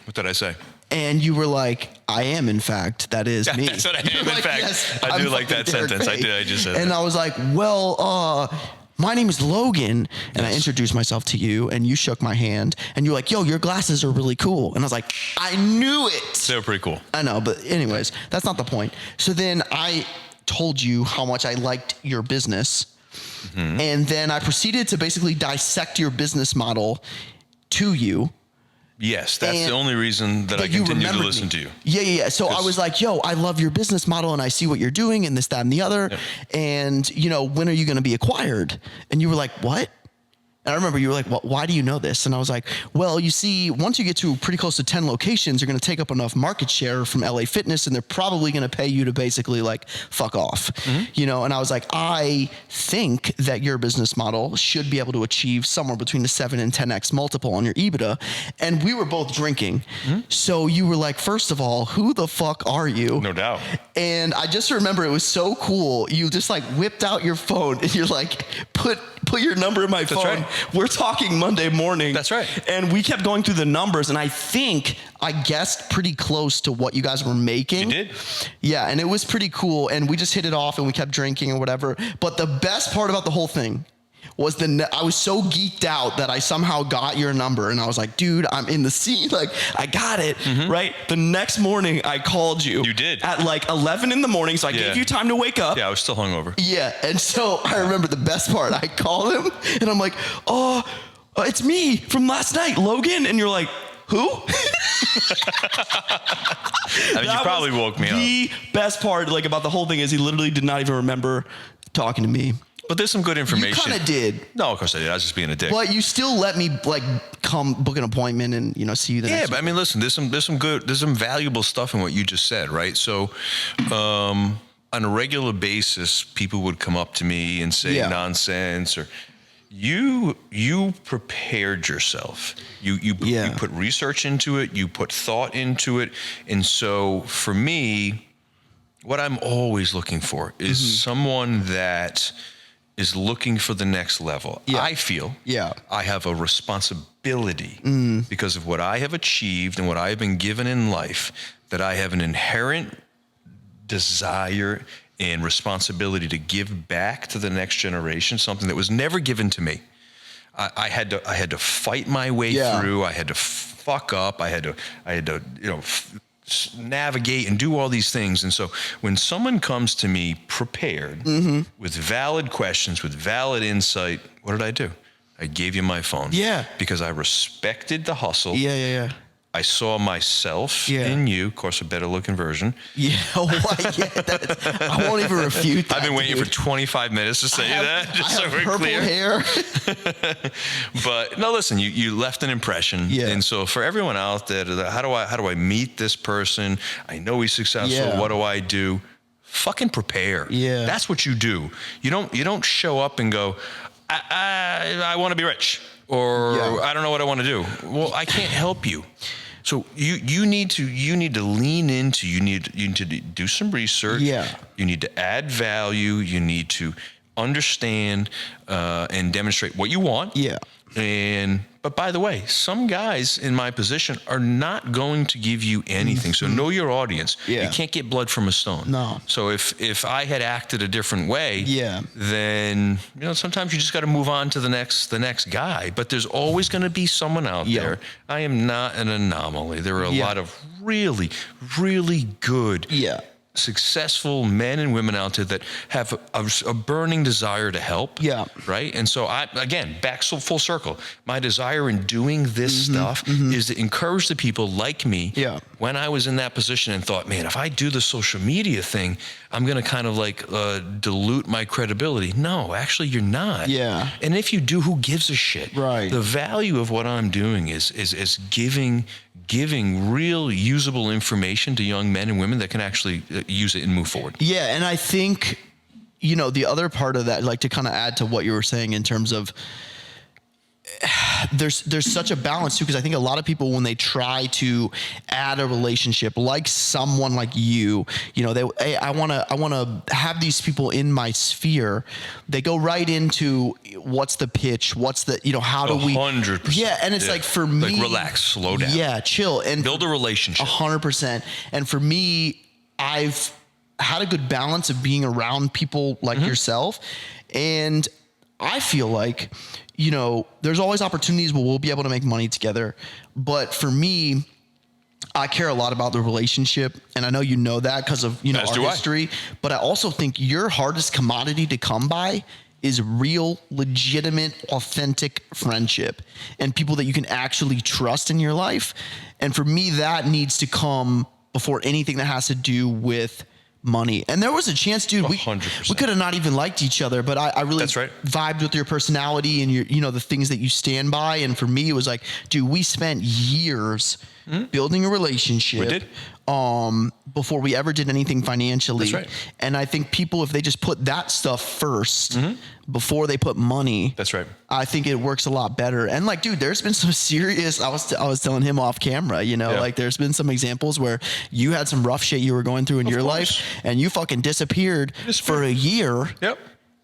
What did I say? And you were like, I am, in fact. That is me. That's what I am, in like, fact. yes, I do I'm like that fucking Derik sentence. Fay. I just said and that. I was like, well, my name is Logan. And I introduced myself to you, and you shook my hand. And you're like, yo, your glasses are really cool. And I was like, I knew it. They're pretty cool. I know, but anyways, that's not the point. So then I told you how much I liked your business. And then I proceeded to basically dissect your business model to you. Yes, that's the only reason that I continue to listen to you. Yeah. So I was like, yo, I love your business model, and I see what you're doing, and this, that, and the other. Yeah. And, when are you going to be acquired? And you were like, what? And I remember you were like, well, why do you know this? And I was like, well, you see, once you get to pretty close to 10 locations, you're going to take up enough market share from LA Fitness, and they're probably going to pay you to basically like fuck off, And I was like, I think that your business model should be able to achieve somewhere between the 7 and 10x multiple on your EBITDA. And we were both drinking. So you were like, first of all, who the fuck are you? No doubt. And I just remember it was so cool. You just like whipped out your phone, and you're like, put put your number in my phone. right. We're talking Monday morning. That's right. And we kept going through the numbers, and I think I guessed pretty close to what you guys were making. You did. Yeah, and it was pretty cool, and we just hit it off, and we kept drinking and whatever. But the best part about the whole thing was I was so geeked out that I somehow got your number, and I was like, dude, I'm in the scene. Like, I got it, right? The next morning, I called you. You did. At like 11 in the morning, so I gave you time to wake up. Yeah, I was still hungover. Yeah, and so I remember the best part. I called him, and I'm like, oh, it's me from last night, Logan. And you're like, who? I mean, you probably woke me up. The best part, like, about the whole thing is he literally did not even remember talking to me. But there's some good information. You kind of did. No, of course I did. I was just being a dick. But you still let me like come book an appointment and see you the next. Yeah, but I mean, listen, there's some valuable stuff in what you just said, right? So, on a regular basis, people would come up to me and say nonsense, or you prepared yourself. You put research into it. You put thought into it, and so for me, what I'm always looking for is someone that is looking for the next level. Yeah. I feel I have a responsibility because of what I have achieved and what I have been given in life, that I have an inherent desire and responsibility to give back to the next generation, something that was never given to me. I had to fight my way through. I had to fuck up. I had to navigate and do all these things. And so when someone comes to me prepared with valid questions, with valid insight, what did I do? I gave you my phone. Yeah. Because I respected the hustle. Yeah. I saw myself in you, of course, a better looking version. Yeah, I won't even refute that. I've been waiting for 25 minutes to say that, just so we're purple clear. Hair. But no, listen, you left an impression. Yeah. And so for everyone out there, how do I meet this person? I know he's successful. Yeah. What do I do? Fucking prepare. Yeah. That's what you do. You don't show up and go, I want to be rich, or I don't know what I want to do. Well, I can't help you. So you need to lean into, you need to do some research. Yeah. You need to add value. You need to understand and demonstrate what you want. Yeah. But by the way, some guys in my position are not going to give you anything. So know your audience. Yeah. You can't get blood from a stone. No. So if I had acted a different way, then sometimes you just got to move on to the next guy. But there's always going to be someone out there. I am not an anomaly. There are a lot of really, really good successful men and women out there that have a burning desire to help. Yeah. Right. And so back full circle. My desire in doing this stuff is to encourage the people like me. Yeah. When I was in that position and thought, man, if I do the social media thing, I'm going to kind of like dilute my credibility. No, actually you're not. Yeah. And if you do, who gives a shit? Right. The value of what I'm doing is giving real usable information to young men and women that can actually use it and move forward. Yeah, and I think, the other part of that, like to kind of add to what you were saying in terms of there's such a balance too, because I think a lot of people, when they try to add a relationship like someone like you, I want to have these people in my sphere. They go right into what's the pitch, what's the how do we 100%. Yeah, and it's like for me, like relax, slow down. Yeah, chill and build a relationship. 100%. And for me, I've had a good balance of being around people like yourself, and I feel like there's always opportunities where we'll be able to make money together. But for me, I care a lot about the relationship. And I know that because of, our history. But I also think your hardest commodity to come by is real, legitimate, authentic friendship and people that you can actually trust in your life. And for me, that needs to come before anything that has to do with money. And there was a chance, dude, we could have not even liked each other, but I really vibed with your personality and your, the things that you stand by. And for me, it was like, dude, we spent years building a relationship. We did. Before we ever did anything financially. That's right. And I think people, if they just put that stuff first before they put money, that's right. I think it works a lot better. And like, dude, there's been some serious, I was telling him off camera, like there's been some examples where you had some rough shit you were going through in your life and you fucking disappeared for a year. Yep.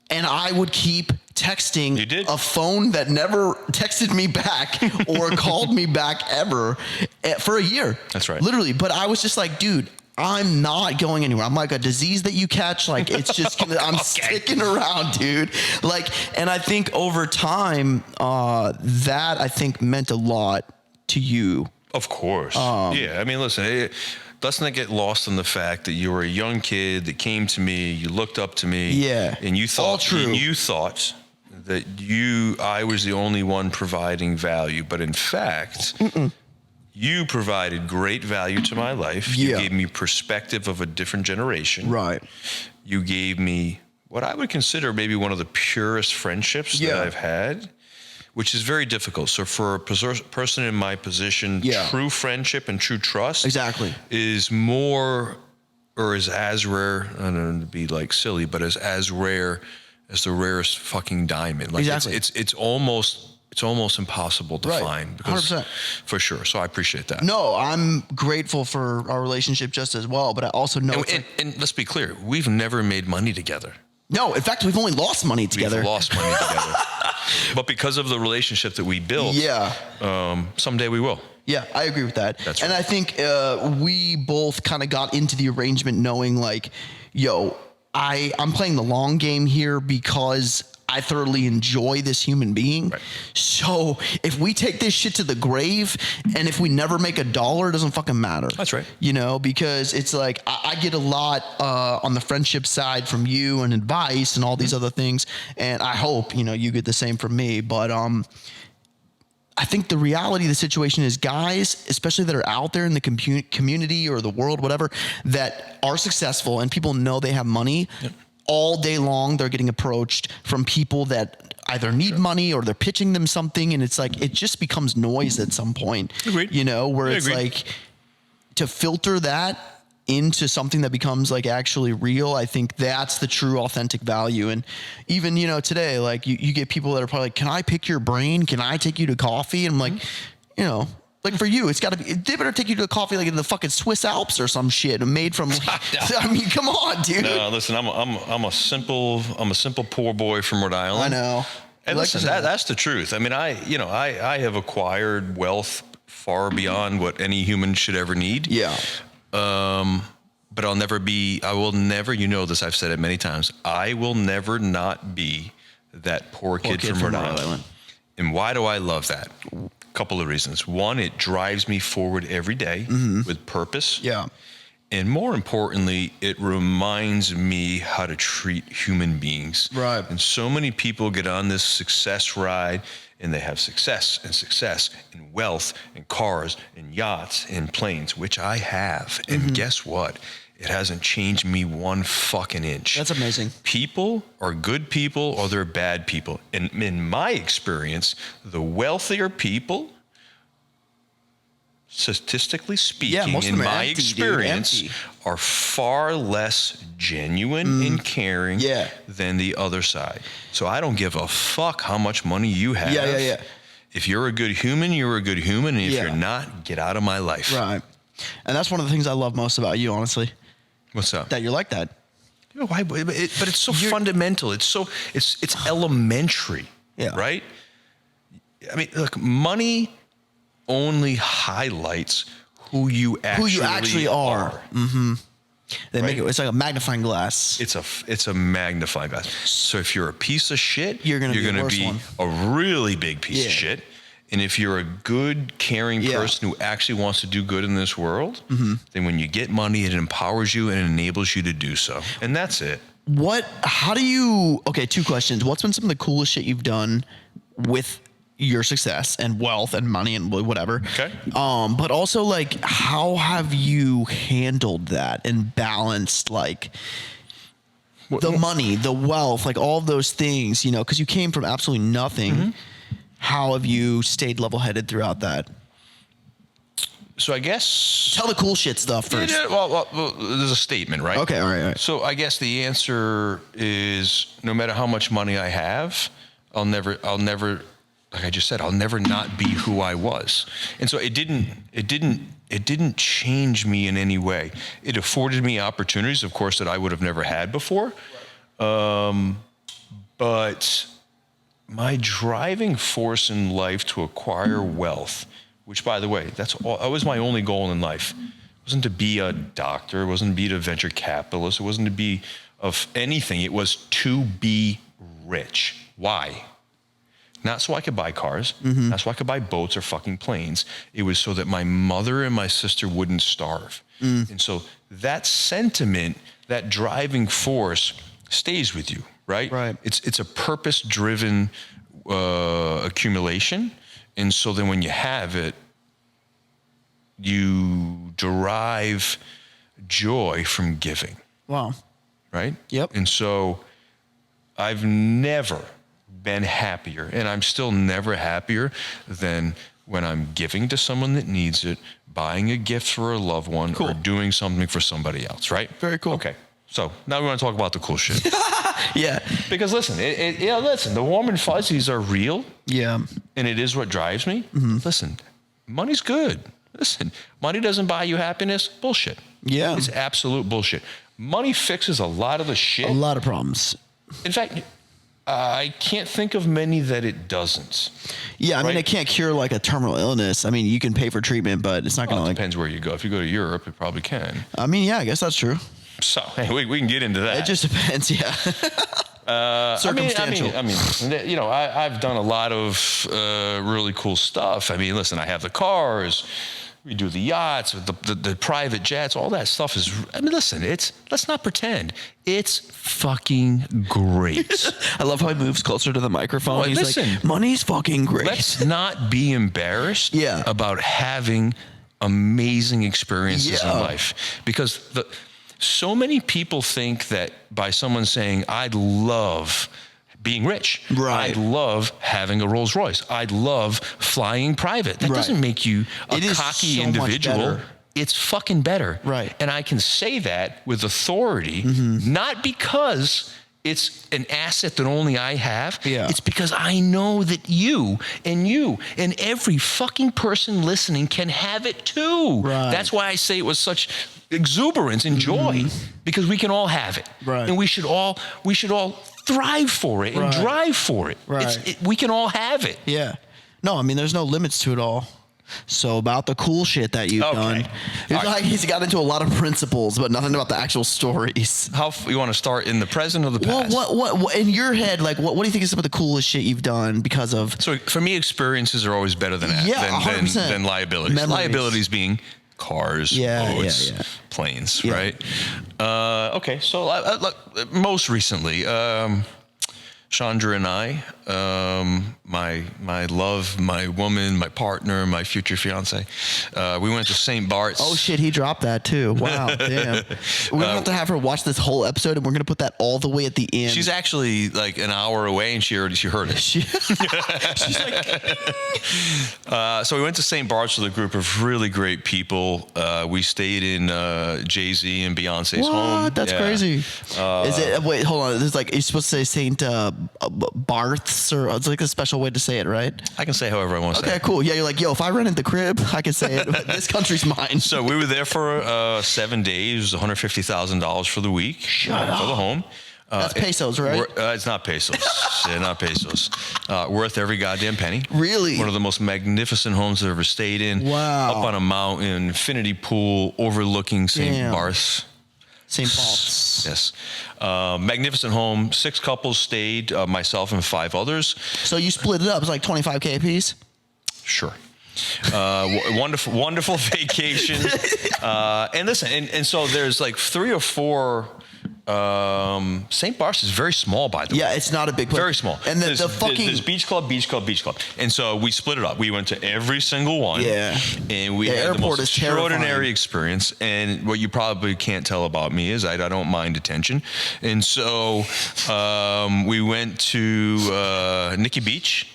And I would keep texting You did? a phone that never texted me back or called me back ever for a year. That's right. Literally. But I was just like, dude, I'm not going anywhere. I'm like a disease that you catch. Like, it's just gonna, I'm sticking around, dude. Like, and I think over time, that I think meant a lot to you. Of course. Yeah. I mean, listen, let's not get lost in the fact that you were a young kid that came to me, you looked up to me. Yeah. And you thought, All true. and you thought that I was the only one providing value. But in fact, you provided great value to my life. Yeah. You gave me perspective of a different generation. Right. You gave me what I would consider maybe one of the purest friendships that I've had, which is very difficult. So for a person in my position, true friendship and true trust is more, or is as rare, I don't know to be like silly, but is as rare as the rarest fucking diamond. Like it's almost impossible to find. Because 100%. For sure. So I appreciate that. No, I'm grateful for our relationship just as well, but I also know. And let's be clear, we've never made money together. No, in fact, we've only lost money together. We've lost money together. But because of the relationship that we built, someday we will. Yeah, I agree with that. That's and right. I think we both kind of got into the arrangement knowing like, yo, I'm playing the long game here because I thoroughly enjoy this human being. Right. So if we take this shit to the grave and if we never make a dollar, it doesn't fucking matter. That's right. You know, because it's like I get a lot on the friendship side from you and advice and all these other things. And I hope, you know, you get the same from me. But I think the reality of the situation is guys, especially that are out there in the community or the world, whatever, that are successful and people know they have money. Yep. All day long, they're getting approached from people that either need money or they're pitching them something. And it's like, it just becomes noise at some point. Agreed. You know, where it's Agreed. like to filter that into something that becomes like actually real. I think that's the true authentic value. And even, you know, today, like you get people that are probably like, can I pick your brain? Can I take you to coffee? And I'm like, you know, like for you, it's got to be, they better take you to a coffee like in the fucking Swiss Alps or some shit made from, like, I mean, come on, dude. No, listen, I'm a simple poor boy from Rhode Island. I know. And listen, that's the truth. I mean, I have acquired wealth far beyond what any human should ever need. Yeah. But I will never, you know this, I've said it many times, I will never not be that poor kid from Rhode Island. And why do I love that? Couple of reasons. One, it drives me forward every day with purpose. Yeah. And more importantly, it reminds me how to treat human beings. Right. And so many people get on this success ride and they have success and wealth and cars and yachts and planes, which I have. And guess what? It hasn't changed me one fucking inch. That's amazing. People are good people or they're bad people. And in my experience, the wealthier people, statistically speaking, most of in them are my empty, experience, dude, are far less genuine and caring than the other side. So I don't give a fuck how much money you have. Yeah. If you're a good human, you're a good human. And if you're not, get out of my life. Right. And that's one of the things I love most about you, honestly. What's up? That you're like that. You know why? But it's so fundamental. It's elementary. Yeah. Right? I mean, look, money only highlights who you actually are. Mm-hmm. They make it's like a magnifying glass. It's a magnifying glass. So if you're a piece of shit, you're gonna be a really big piece of shit. And if you're a good, caring person who actually wants to do good in this world, then when you get money, it empowers you and enables you to do so. And that's it. Okay, two questions. What's been some of the coolest shit you've done with your success and wealth and money and whatever? Okay. But also, like, how have you handled that and balanced, like, the money, the wealth, like all of those things, you know, because you came from absolutely nothing. How have you stayed level-headed throughout that? So I guess... Tell the cool shit stuff first. Yeah, well, there's a statement, right? Okay, all right. So I guess the answer is no matter how much money I have, I'll never, like I just said, I'll never not be who I was. And so it didn't change me in any way. It afforded me opportunities, of course, that I would have never had before. But my driving force in life to acquire wealth, which, by the way, that was my only goal in life. It wasn't to be a doctor. It wasn't to be a venture capitalist. It wasn't to be of anything. It was to be rich. Why? Not so I could buy cars, not so I could buy boats or fucking planes. It was so that my mother and my sister wouldn't starve. And so that sentiment, that driving force stays with you, right? Right. It's a purpose-driven accumulation. And so then when you have it, you derive joy from giving. Wow. Right? Yep. And so I've never been happier, and I'm still never happier than when I'm giving to someone that needs it, buying a gift for a loved one, or doing something for somebody else, right? Very cool. Okay. So now we want to talk about the cool shit. Yeah. Because listen, listen, the warm and fuzzies are real, Yeah. and it is what drives me. Listen, money's good. Listen, money doesn't buy you happiness. Bullshit. Yeah. It's absolute bullshit. Money fixes a lot of the shit. A lot of problems. In fact, I can't think of many that it doesn't. Yeah, I mean, Right? it can't cure like a terminal illness. I mean, you can pay for treatment, but it's not Well, going it to like. depends where you go. If you go to Europe, it probably can. I mean, yeah, I guess that's true. So hey, we can get into that. It just depends. Yeah. Circumstantial. I mean, you know, I've done a lot of really cool stuff. I mean, listen, I have the cars. We do the yachts, the private jets, all that stuff is, I mean, listen, let's not pretend. It's fucking great. I love how he moves closer to the microphone. Well, He's listen, like, money's fucking great. Let's not be embarrassed Yeah. about having amazing experiences Yeah. in life. Because so many people think that by someone saying, I'd love being rich. Right. I'd love having a Rolls Royce. I'd love flying private. That Right. doesn't make you a It is cocky so much individual. better. It's fucking better. Right. And I can say that with authority, not because it's an asset that only I have. Yeah. It's because I know that you and every fucking person listening can have it too. Right. That's why I say it was such exuberance and joy, because we can all have it. Right. And we should all thrive for it and Right. drive for it. Right. We can all have it. Yeah. No, I mean, there's no limits to it all. So about the cool shit that you've Okay. done. It's All right. like he's got into a lot of principles, but nothing about the actual stories. How you want to start in the present or the Well, past? what in your head, like, what do you think is some of the coolest shit you've done because of? So for me, experiences are always better than Yeah, 100%. than liabilities. Memories. Liabilities being cars, Yeah, boats, yeah. planes, Yeah. right? Okay, so most recently, Chandra and I, my love, my woman, my partner, my future fiance, we went to St. Bart's. Oh shit, he dropped that too. Wow, damn. We're gonna have to have her watch this whole episode, and we're gonna put that all the way at the end. She's actually like an hour away, and she heard it. She's like, So we went to St. Bart's with a group of really great people. We stayed in Jay-Z and Beyonce's home. what? That's Yeah. crazy. Is it? Wait, hold on. There's like, you're supposed to say Saint Barths, or it's like a special way to say it, right? I can say however I want to say Okay, it. cool. Yeah, you're like, yo, if I rented the crib, I can say it. But this country's mine. So we were there for 7 days. It was $150,000 for the week for the home. That's pesos, right? It's not pesos. Yeah, not pesos. Worth every goddamn penny. Really? One of the most magnificent homes I've ever stayed in. Wow. Up on a mountain, infinity pool overlooking St. Damn. Barth's. St. Paul's. Yes. Magnificent home. 6 couples stayed, myself and 5 others. So you split it up. It's like 25K a piece. Sure. Wonderful vacation. And listen, and so there's like 3 or 4. St. Bart's is very small, by the way. Yeah, it's not a big place. Very small. And there's fucking beach club. And so we split it up. We went to every single one. Yeah. And we The had the airport most is terrifying. extraordinary experience. And what you probably can't tell about me is I don't mind attention. And so we went to Nikki Beach.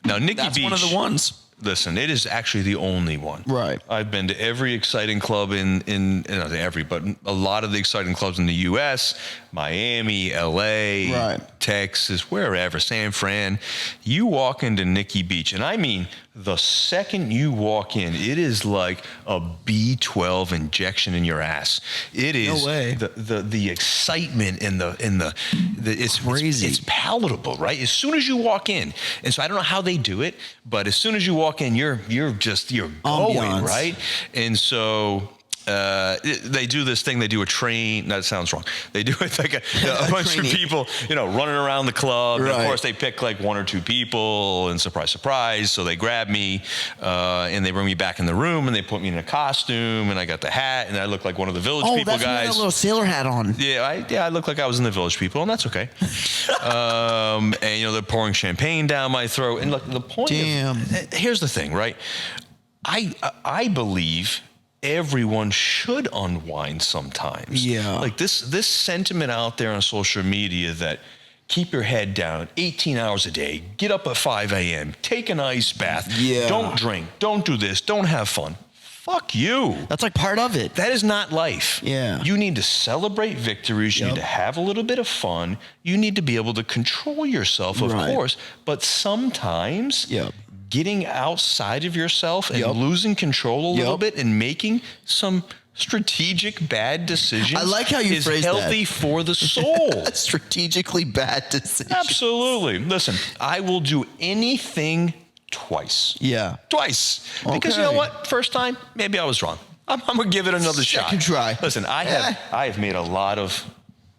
Now, Nikki That's Beach. one of the ones. Listen, it is actually the only one. Right. I've been to every exciting club in not every, but a lot of the exciting clubs in the U.S. Miami, LA, Right. Texas, wherever, San Fran, you walk into Nikki Beach, and I mean, the second you walk in, it is like a B12 injection in your ass. It is No way. the excitement and the it's Crazy. It's palatable, right? As soon as you walk in, and so I don't know how they do it, but as soon as you walk in, you're going, Ambiance. right? And so they do this thing. They do a train. That sounds wrong. They do it like a bunch of Training. people, running around the club. And of Right. course, they pick like one or two people, and surprise, surprise. So they grab me, and they bring me back in the room, and they put me in a costume, and I got the hat, and I look like one of the Village Oh, People that's when you had guys. a little sailor hat on. Yeah, I look like I was in the Village People, and that's okay. And they're pouring champagne down my throat. And look, the point. Damn. Here's the thing, right? I believe everyone should unwind sometimes. Yeah. Like this sentiment out there on social media that keep your head down 18 hours a day, get up at 5 a.m., take an ice bath, Yeah. don't drink, don't do this, don't have fun. Fuck you. That's like part of it. That is not life. Yeah. You need to celebrate victories. You Yep. need to have a little bit of fun. You need to be able to control yourself, of Right. course. But sometimes Yep. getting outside of yourself and Yep. losing control a little Yep. bit and making some strategic bad decisions I like how you is phrased that. healthy for the soul. Strategically bad decision. Absolutely. Listen, I will do anything twice. Yeah. Twice. Because you know Okay. what? First time, maybe I was wrong. I'm going to give it another shot. Second try. Listen, I have made a lot of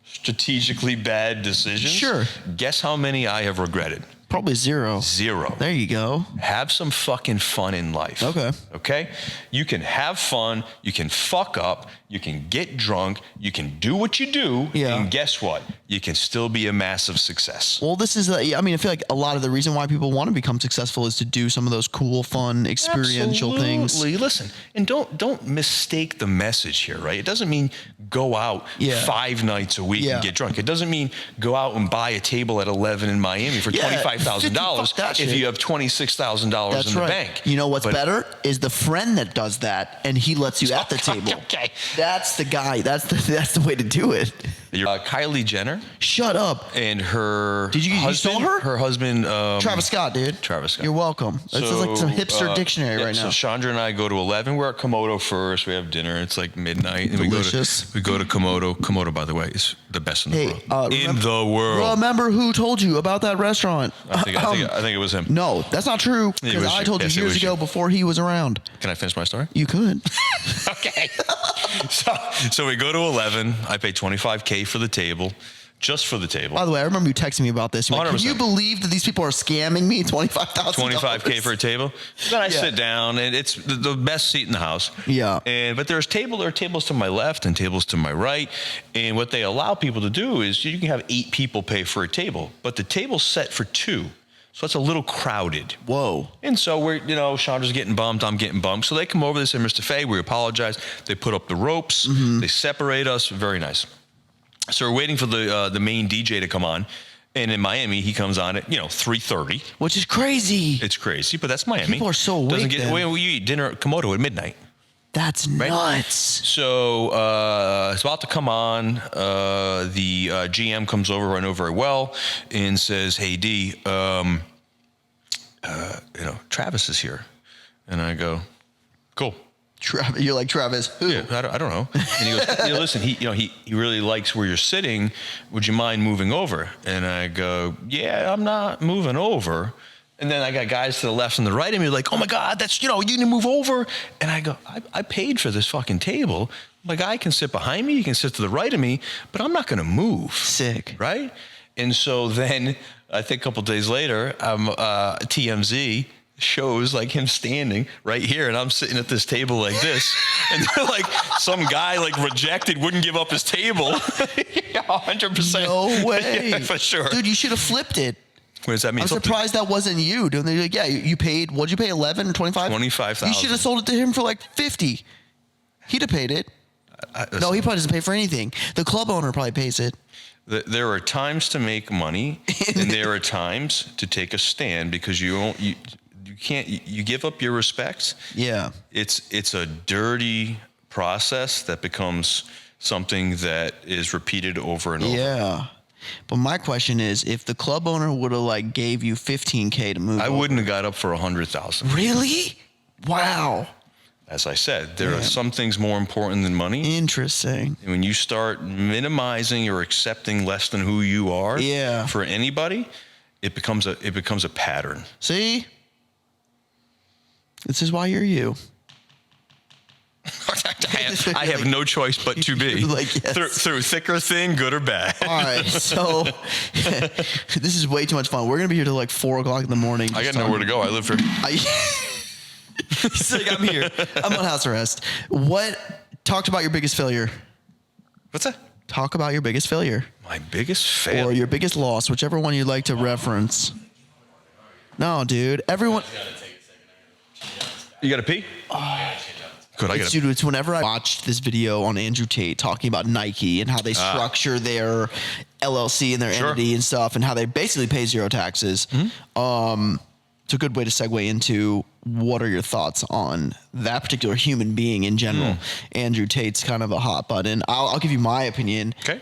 strategically bad decisions. Sure. Guess how many I have regretted? Probably 0. 0. There you go. Have some fucking fun in life. Okay. Okay? You can have fun. You can fuck up. You can get drunk. You can do what you do. Yeah. And guess what? You can still be a massive success. Well, this is, I feel like a lot of the reason why people want to become successful is to do some of those cool, fun, experiential things. Absolutely. Listen, and don't mistake the message here, right? It doesn't mean go out Yeah. 5 nights a week Yeah. and get drunk. It doesn't mean go out and buy a table at 11 in Miami for Yeah, $25,000 fuck that if shit. you have $26,000 That's in the right. bank. You know what's But- better is the friend that does that, and he lets you at the table. Okay. That's the guy. That's the way to do it. Kylie Jenner Shut up, and her Did you husband, stole her? Her husband, Travis Scott, dude. Travis Scott. You're welcome. This is like some hipster dictionary right now. So Chandra and I go to 11. We're at Komodo first. We have dinner. It's like midnight. And Delicious. We go to Komodo. Komodo, by the way, is the best in the Hey, world. In the world. Remember who told you about that restaurant? I think it was him. No, that's not true. It Because was I you. told Yes, it you years was you. ago before he was around. Can I finish my story? You could. Okay. So we go to 11. I pay $25K for the table, just for the table. By the way, I remember you texting me about this. You're like, can 100%. you believe that these people are scamming me $25,000? $25K for a table. Then I Yeah. sit down, and it's the best seat in the house. Yeah. But there are tables to my left and tables to my right. And what they allow people to do is you can have 8 people pay for a table, but the table's set for 2. So it's a little crowded. Whoa. And so Chandra's getting bumped, I'm getting bumped. So they come over, they say, Mr. Fay, we apologize. They put up the ropes, they separate us, very nice. So we're waiting for the main DJ to come on. And in Miami, he comes on at, 3:30. Which is crazy. It's crazy, but that's Miami. People are so awake Doesn't get then. you eat dinner at Komodo at midnight. That's nuts. So it's about to come on. The GM comes over, I know very well, and says, "Hey D, Travis is here," and I go, "Cool." You're like, Travis, who? Yeah, I don't know. And he goes, listen, he really likes where you're sitting. Would you mind moving over? And I go, yeah, I'm not moving over. And then I got guys to the left and the right of me like, oh my God, that's, you need to move over. And I go, I paid for this fucking table. My guy can sit behind me, he can sit to the right of me, but I'm not gonna move. Sick. Right? And so then I think a couple days later, TMZ shows like him standing right here, and I'm sitting at this table like this, and they're like, some guy like rejected, wouldn't give up his table. 100%. No way. Yeah, for sure. Dude, you should have flipped it. What does that mean? I'm surprised that wasn't you. Dude, they're like, yeah, you paid, what'd you pay, 11 or 25? 25,000. You should have sold it to him for like 50. He'd have paid it. No, he probably doesn't pay for anything. The club owner probably pays it. There are times to make money, and there are times to take a stand because you can't give up your respect. Yeah. It's a dirty process that becomes something that is repeated over and over. Yeah. But my question is, if the club owner would have like gave you $15K to move, I over, wouldn't have got up for 100,000. Really? Wow. As I said, there are some things more important than money. Interesting. And when you start minimizing or accepting less than who you are for anybody, it becomes a pattern. See? This is why you're you. I have no choice but to be. Like, yes. through thick or thin, good or bad. All right, so this is way too much fun. We're gonna be here till like 4 o'clock in the morning. I got nowhere to go. I live here. He's like, I'm here. I'm on house arrest. Talked about your biggest failure. What's that? Talk about your biggest failure. My biggest failure? Or your biggest loss, whichever one you'd like to reference. No, dude. Everyone. You got to pee? Good, I got to. Dude, it's whenever I watched this video on Andrew Tate talking about Nike and how they structure their LLC and their entity and stuff, and how they basically pay zero taxes. It's a good way to segue into what are your thoughts on that particular human being in general. Andrew Tate's kind of a hot button. I'll give you my opinion. Okay.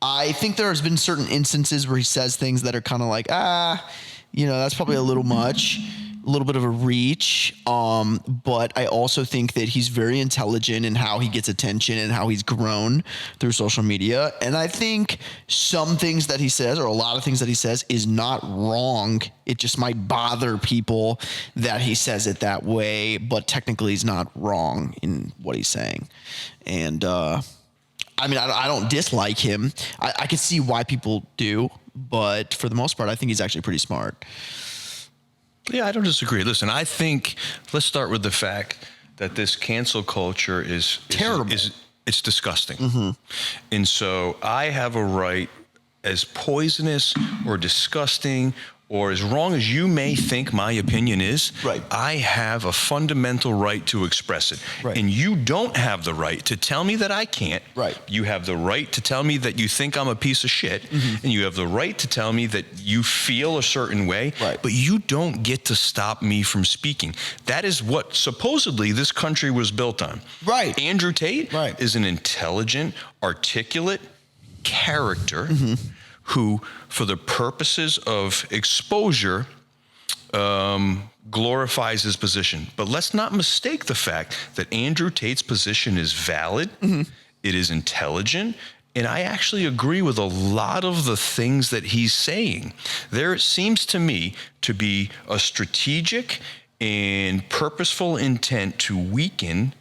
I think there's been certain instances where he says things that are kind of like, that's probably a little much, a little bit of a reach. But I also think that he's very intelligent in how he gets attention and how he's grown through social media. And I think some things that he says, or a lot of things that he says, is not wrong. It just might bother people that he says it that way, but technically he's not wrong in what he's saying. And, I don't dislike him. I can see why people do, but for the most part, I think he's actually pretty smart. Yeah, I don't disagree. Listen, I think let's start with the fact that this cancel culture is terrible. It's disgusting. And so I have a right, as poisonous or disgusting or as wrong as you may think my opinion is, I have a fundamental right to express it. And you don't have the right to tell me that I can't. You have the right to tell me that you think I'm a piece of shit. And you have the right to tell me that you feel a certain way. But you don't get to stop me from speaking. That is what supposedly this country was built on. Andrew Tate is an intelligent, articulate character who, for the purposes of exposure, glorifies his position. But let's not mistake the fact that Andrew Tate's position is valid, it is intelligent, and I actually agree with a lot of the things that he's saying. There seems to me to be a strategic and purposeful intent to weaken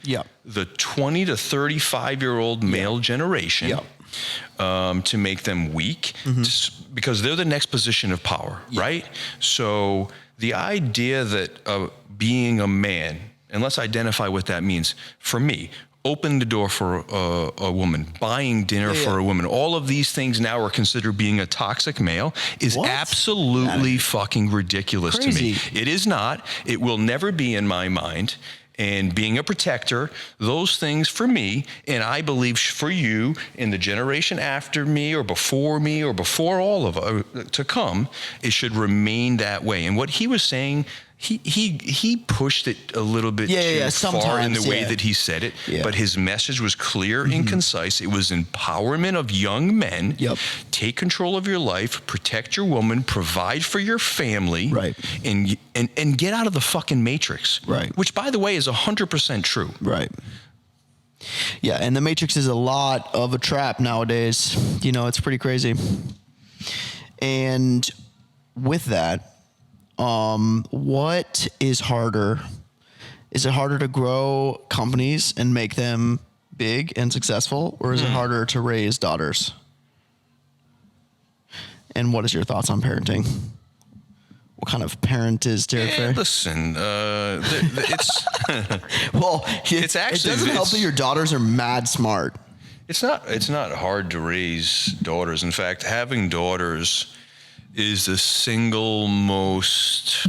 the 20 to 35-year-old male generation. To make them weak, because they're the next position of power, right? So the idea that being a man, and let's identify what that means. For me, open the door for a woman, buying dinner for a woman, all of these things now are considered being a toxic male is absolutely fucking ridiculous to me. It is not. It will never be in my mind. And being a protector, those things for me, and I believe for you in the generation after me or before all of us to come, it should remain that way. And what he was saying, he pushed it a little bit too far in the way that he said it, but his message was clear and concise. It was empowerment of young men. Take control of your life, protect your woman, provide for your family, and get out of the fucking matrix. Which, by the way, is 100% true. Yeah, and the matrix is a lot of a trap nowadays. It's pretty crazy. And with that, what is harder? Is it harder to grow companies and make them big and successful, or is it harder to raise daughters? And what is your thoughts on parenting? What kind of parent is Derik Fay? Listen, it's well, it's actually, it doesn't help that your daughters are mad smart. It's not hard to raise daughters. In fact, having daughters is the single most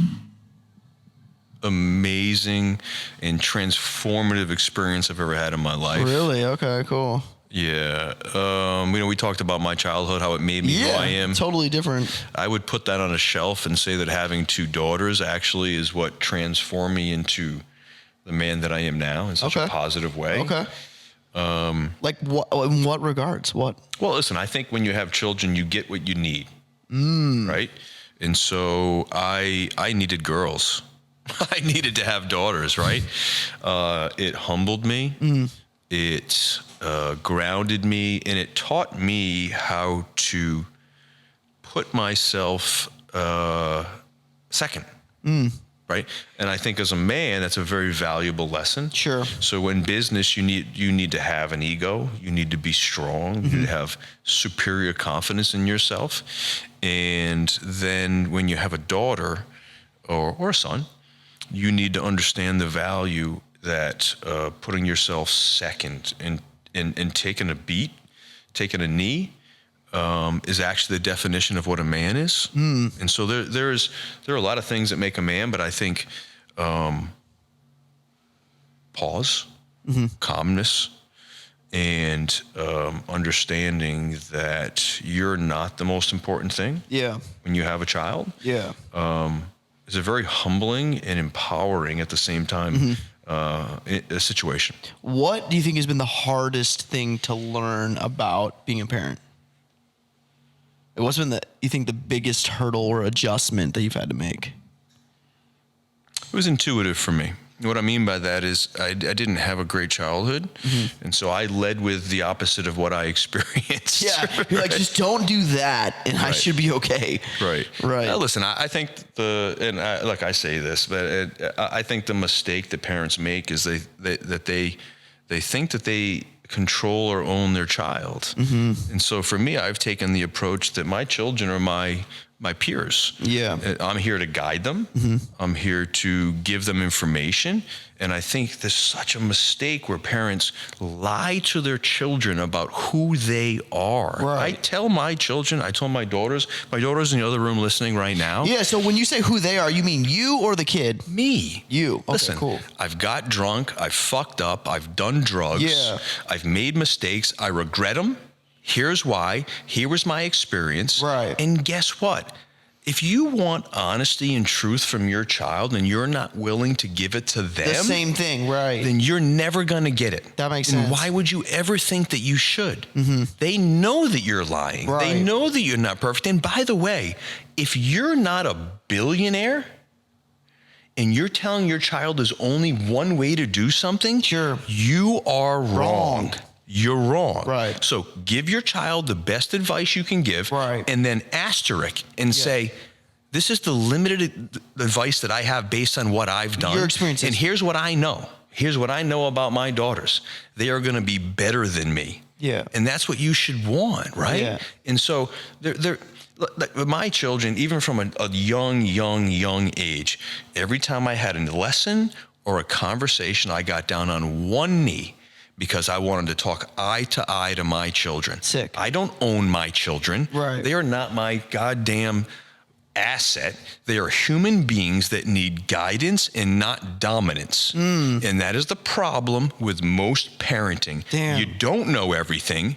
amazing and transformative experience I've ever had in my life. Really? Okay, cool. Yeah. We talked about my childhood, how it made me who I am. Totally different. I would put that on a shelf and say that having two daughters actually is what transformed me into the man that I am now in such a positive way. Like what? In what regards? What? Well, listen, I think when you have children, you get what you need, right? And so I needed girls. I needed to have daughters, right? It humbled me. It grounded me, and it taught me how to put myself second, right? And I think as a man, that's a very valuable lesson. Sure. So in business, you need to have an ego. You need to be strong. You need to have superior confidence in yourself. And then when you have a daughter or a son, you need to understand the value that putting yourself second and taking a beat, taking a knee, is actually the definition of what a man is. And so there are a lot of things that make a man, but I think pause, calmness, and understanding that you're not the most important thing. Yeah. When you have a child. Yeah. It's a very humbling and empowering at the same time a situation. What do you think has been the hardest thing to learn about being a parent? What's been the biggest hurdle or adjustment that you've had to make? It was intuitive for me. What I mean by that is I didn't have a great childhood, and so I led with the opposite of what I experienced. Yeah, you're like, just don't do that, and I should be okay. Right. Right. Listen, I think like I say this, but I think the mistake that parents make is they think that they control or own their child. And so for me, I've taken the approach that my children are my peers. Yeah. I'm here to guide them. I'm here to give them information. And I think there's such a mistake where parents lie to their children about who they are. Right. I tell my children, I told my daughter's in the other room listening right now. Yeah, so when you say who they are, you mean you or the kid? Me. You. Okay, Listen, cool. I've got drunk. I've fucked up. I've done drugs. Yeah. I've made mistakes. I regret them. Here's why. Here was my experience. Right. And guess what? If you want honesty and truth from your child and you're not willing to give it to them, The same thing, right. then you're never going to get it. That makes And sense. why would you ever think that you should? They know that you're lying. Right. They know that you're not perfect. And by the way, if you're not a billionaire and you're telling your child there's only one way to do something, Sure. you are wrong. You're wrong. Right. So give your child the best advice you can give, Right. and then asterisk and say, this is the limited advice that I have based on what I've done. Your experiences. And here's what I know. Here's what I know about my daughters. They are going to be better than me. Yeah. And that's what you should want, right? Yeah. And so they're like my children, even from a young age, every time I had a lesson or a conversation, I got down on one knee because I wanted to talk eye to eye to my children. Sick. I don't own my children. Right. They are not my goddamn asset. They are human beings that need guidance and not dominance. And that is the problem with most parenting. Damn. You don't know everything.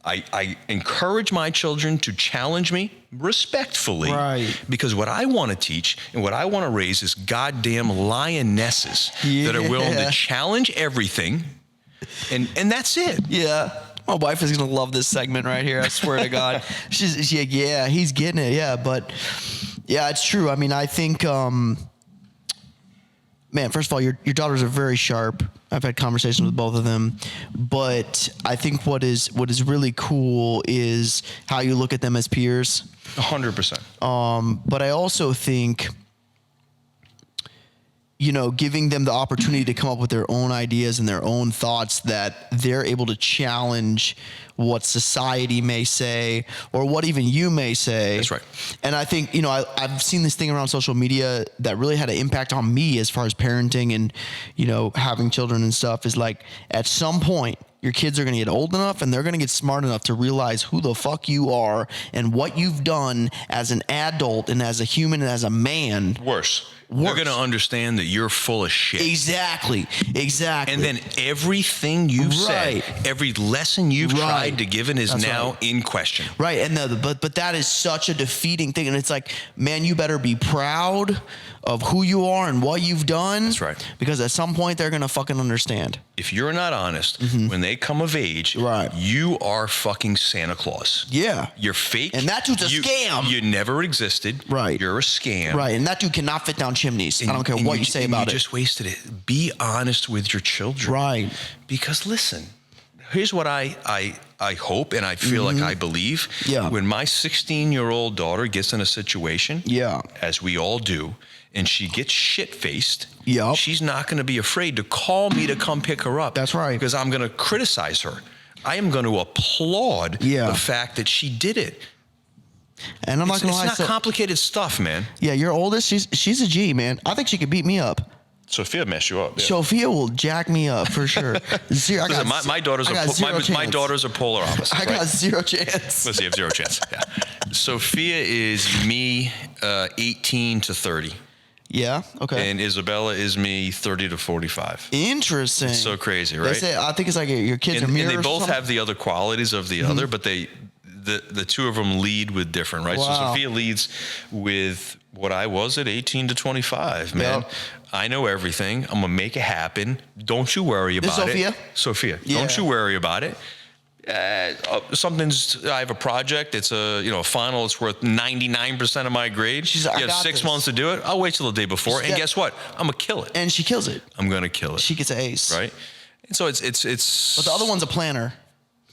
I encourage my children to challenge me respectfully. Right. Because what I want to teach and what I want to raise is goddamn lionesses that are willing to challenge everything. And that's it. Yeah. My wife is going to love this segment right here. I swear to God. She's like, yeah, he's getting it. Yeah. But yeah, it's true. I mean, I think, man, first of all, your daughters are very sharp. I've had conversations with both of them, but I think what is really cool is how you look at them as peers. 100%. But I also think, giving them the opportunity to come up with their own ideas and their own thoughts, that they're able to challenge what society may say or what even you may say. That's right. And I think, I've seen this thing around social media that really had an impact on me as far as parenting and, having children and stuff, is like, at some point, your kids are going to get old enough and they're going to get smart enough to realize who the fuck you are and what you've done as an adult and as a human and as a man. Worse. They're going to understand that you're full of shit. Exactly. And then everything you've said, every lesson you've tried to give is now in question. Right. And but that is such a defeating thing. And it's like, man, you better be proud of who you are and what you've done. That's right. Because at some point they're going to fucking understand. If you're not honest, when they come of age, you are fucking Santa Claus. Yeah. You're fake. And that dude's a scam. You never existed. Right. You're a scam. Right. And that dude cannot fit down chimneys. I don't care what you say about it. You just wasted it. Be honest with your children. Right. Because listen, here's what I hope and I feel like I believe. Yeah. When my 16-year-old daughter gets in a situation, as we all do, and she gets shit-faced, she's not going to be afraid to call me to come pick her up. That's right. Because I'm going to criticize her. I am going to applaud the fact that she did it. And I'm not going to lie. It's not complicated stuff, man. Yeah, your oldest, she's a G, man. I think she could beat me up. Sophia messed you up. Yeah. Sophia will jack me up for sure. Listen, my daughters are polar opposite. I got zero chance. Listen, you have zero chance. Yeah. Sophia is me 18 to 30. Yeah. Okay. And Isabella is me 30 to 45. Interesting. It's so crazy, right? I think it's like your kids are mirrors. And they both have the other qualities of the other, but the two of them lead with different, right? Wow. So Sophia leads with what I was at 18 to 25, man. Yep. I know everything. I'm gonna make it happen. Don't you worry about it. Sophia. Yeah. Don't you worry about it. I have a project. It's a final. It's worth 99% of my grade. You have 6 months to do it. I'll wait till the day before, and guess what? I'm gonna kill it. And she kills it. I'm gonna kill it. She gets an ace, right? And so it's. But the other one's a planner.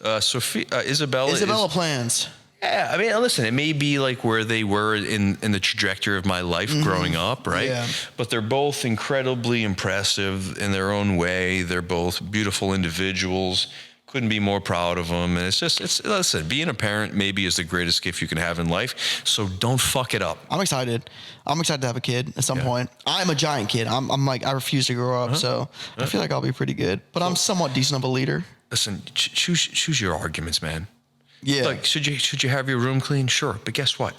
Isabella plans. Yeah, I mean, listen, it may be like where they were in the trajectory of my life growing up, right? Yeah. But they're both incredibly impressive in their own way. They're both beautiful individuals. Couldn't be more proud of them. And listen, being a parent maybe is the greatest gift you can have in life. So don't fuck it up. I'm excited. I'm excited to have a kid at some point. I'm a giant kid. I'm like, I refuse to grow up. So I feel like I'll be pretty good. But I'm somewhat decent of a leader. Listen, choose your arguments, man. Yeah. Like, should you have your room clean? Sure. But guess what?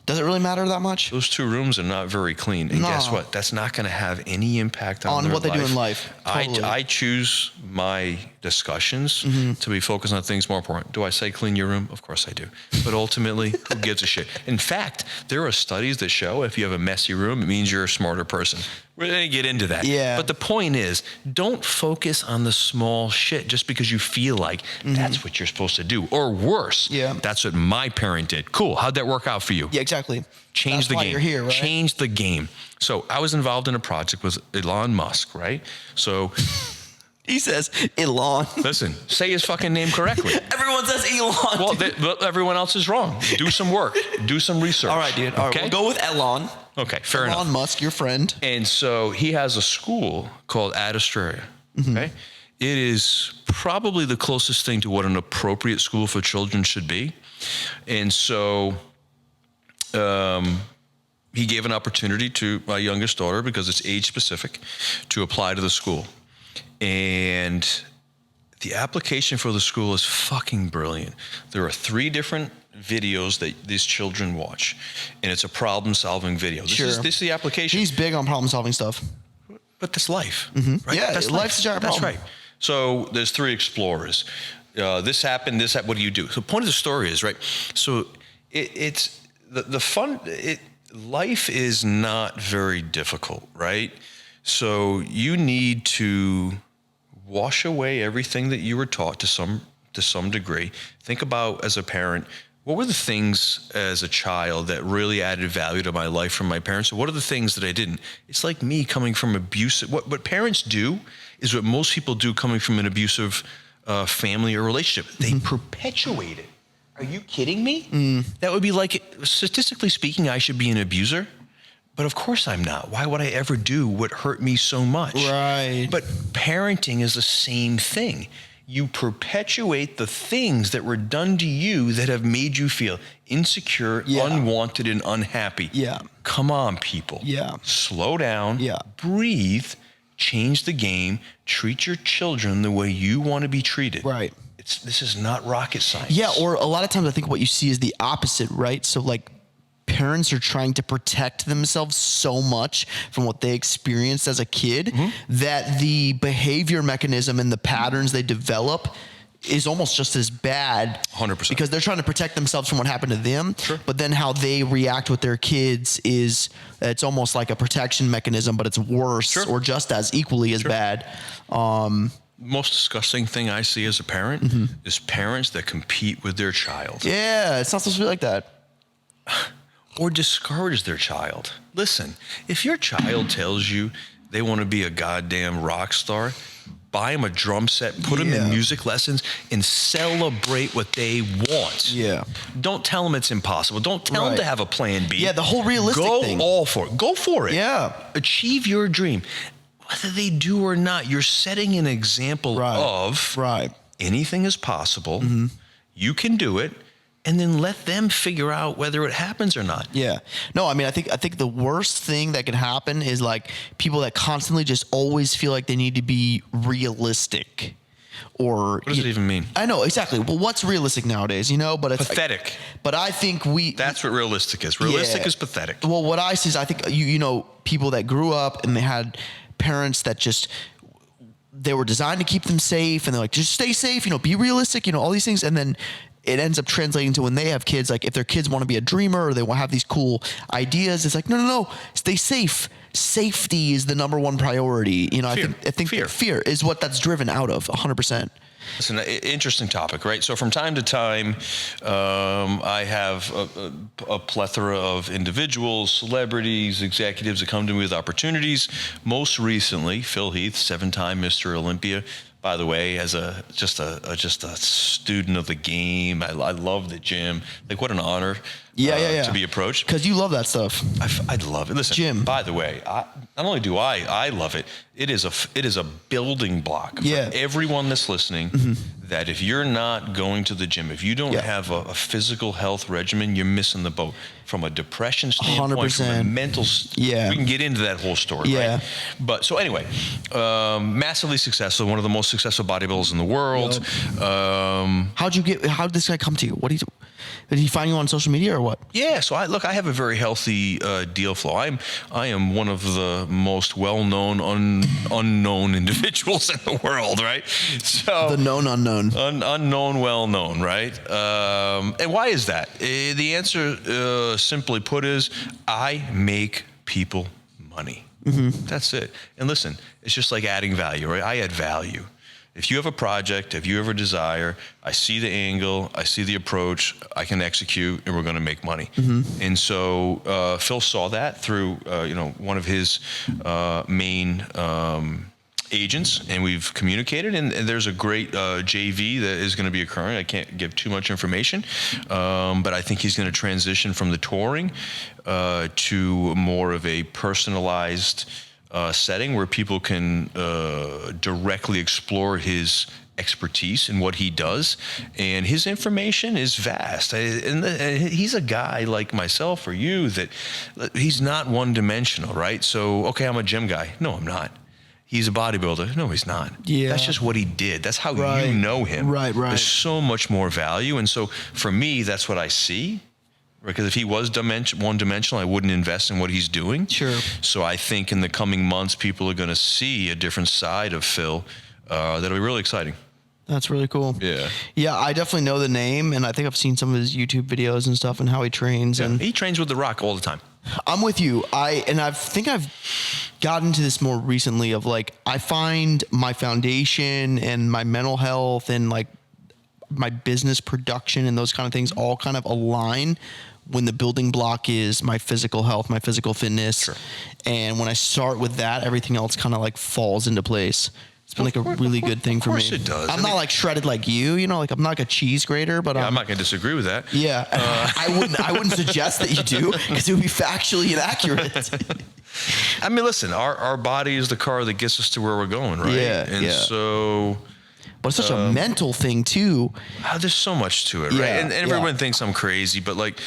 Does it really matter that much? Those 2 rooms are not very clean. And guess what? That's not going to have any impact on what they do in life. Totally. I choose my discussions to be focused on things more important. Do I say clean your room? Of course I do. But ultimately, who gives a shit? In fact, there are studies that show if you have a messy room, it means you're a smarter person. We're going to get into that. Yeah. But the point is, don't focus on the small shit just because you feel like that's what you're supposed to do. Or worse, that's what my parent did. Cool. How'd that work out for you? Yeah, exactly. Change the game. You're here, right? Change the game. So I was involved in a project with Elon Musk, right? So he says Elon. Listen, say his fucking name correctly. Everyone says Elon. Well, everyone else is wrong. Do some work. Do some research. All right, dude. All right, we'll go with Elon. Okay, fair enough. Elon Musk, your friend. And so he has a school called Ad Australia. Okay, it is probably the closest thing to what an appropriate school for children should be. And so he gave an opportunity to my youngest daughter, because it's age specific, to apply to the school. And the application for the school is fucking brilliant. There are 3 different videos that these children watch, and it's a problem-solving video. This is the application. He's big on problem-solving stuff. But that's life, right? Yeah, that's life's a giant problem. That's right. So there's 3 explorers. This happened, what do you do? So the point of the story is, right, so it's the fun, life is not very difficult, right? So you need to wash away everything that you were taught to some degree. Think about, as a parent, what were the things as a child that really added value to my life from my parents? What are the things that I didn't? It's like me coming from abusive. What parents do is what most people do coming from an abusive family or relationship. They perpetuate it. Are you kidding me? That would be like, statistically speaking, I should be an abuser. But of course I'm not. Why would I ever do what hurt me so much? Right. But parenting is the same thing. You perpetuate the things that were done to you that have made you feel insecure, unwanted, and unhappy. Yeah. Come on, people. Yeah. Slow down. Yeah. Breathe. Change the game. Treat your children the way you want to be treated. Right. This is not rocket science. Yeah, or a lot of times I think what you see is the opposite, right? So like parents are trying to protect themselves so much from what they experienced as a kid that the behavior mechanism and the patterns they develop is almost just as bad. 100%. Because they're trying to protect themselves from what happened to them. Sure. But then how they react with their kids is, it's almost like a protection mechanism, but it's worse Sure. or just as equally as bad. Most disgusting thing I see as a parent is parents that compete with their child. Yeah, it's not supposed to be like that. Or discourage their child. Listen, if your child tells you they want to be a goddamn rock star, buy them a drum set, put them in music lessons, and celebrate what they want. Yeah. Don't tell them it's impossible. Don't tell them to have a plan B. Yeah, the whole realistic thing. Go all for it. Go for it. Yeah. Achieve your dream. Whether they do or not, you're setting an example of anything is possible. You can do it. And then let them figure out whether it happens or not. Yeah. No, I mean, I think the worst thing that can happen is like people that constantly just always feel like they need to be realistic. Or what does it even mean? I know, exactly. Well, what's realistic nowadays, you know? But it's pathetic. But I think that's what realistic is. Realistic is pathetic. Well, what I see is I think you know, people that grew up and they had parents that just they were designed to keep them safe, and they're like, just stay safe, you know, be realistic, you know, all these things, and then it ends up translating to when they have kids, like if their kids want to be a dreamer or they want to have these cool ideas, it's like, no, stay safe. Safety is the number one priority. You know, I think fear is what that's driven out of 100%. It's an interesting topic, right? So from time to time, I have a plethora of individuals, celebrities, executives that come to me with opportunities. Most recently, Phil Heath, 7-time Mr. Olympia. By the way, as just a student of the game, I love the gym. Like, what an honor to be approached. Because you love that stuff. I love it. Listen, gym. By the way, not only do I love it, it is a building block for everyone that's listening. That if you're not going to the gym, if you don't have a physical health regimen, you're missing the boat. From a depression standpoint, 100%. from a mental, we can get into that whole story, right? But so anyway, massively successful, one of the most successful bodybuilders in the world. How did this guy come to you? Did he find you on social media or what? Yeah, so I have a very healthy deal flow. I am one of the most well-known unknown individuals in the world, right? So the known unknown. Unknown, well-known, right? And why is that? The answer, simply put, is I make people money. That's it. And listen, it's just like adding value, right? I add value. If you have a project, if you have a desire, I see the angle, I see the approach, I can execute, and we're going to make money. And so Phil saw that through one of his main agents, and we've communicated, and there's a great JV that is going to be occurring. I can't give too much information, but I think he's going to transition from the touring to more of a personalized setting where people can directly explore his expertise in what he does, and his information is vast. And he's a guy like myself or you that he's not one-dimensional, right? So, okay, I'm a gym guy. No, I'm not. He's a bodybuilder. No, he's not. Yeah. That's just what he did. That's how you know him. Right. There's so much more value, and so for me, that's what I see. Because if he was one-dimensional, I wouldn't invest in what he's doing. Sure. So I think in the coming months, people are going to see a different side of Phil that'll be really exciting. That's really cool. Yeah. Yeah, I definitely know the name, and I think I've seen some of his YouTube videos and stuff and how he trains. Yeah, and he trains with The Rock all the time. I'm with you. I think I've gotten to this more recently of like, I find my foundation and my mental health and like my business production and those kind of things all kind of align when the building block is my physical health, my physical fitness. Sure. And when I start with that, everything else kind of like falls into place. It's been like a really good thing for me. Of course it does. I'm not like shredded like you know, like I'm not like a cheese grater, but I'm not going to disagree with that. Yeah. I wouldn't suggest that you do because it would be factually inaccurate. I mean, listen, our body is the car that gets us to where we're going, right? Yeah. And so... But it's such a mental thing too. There's so much to it, right? Yeah, And everyone thinks I'm crazy, but like,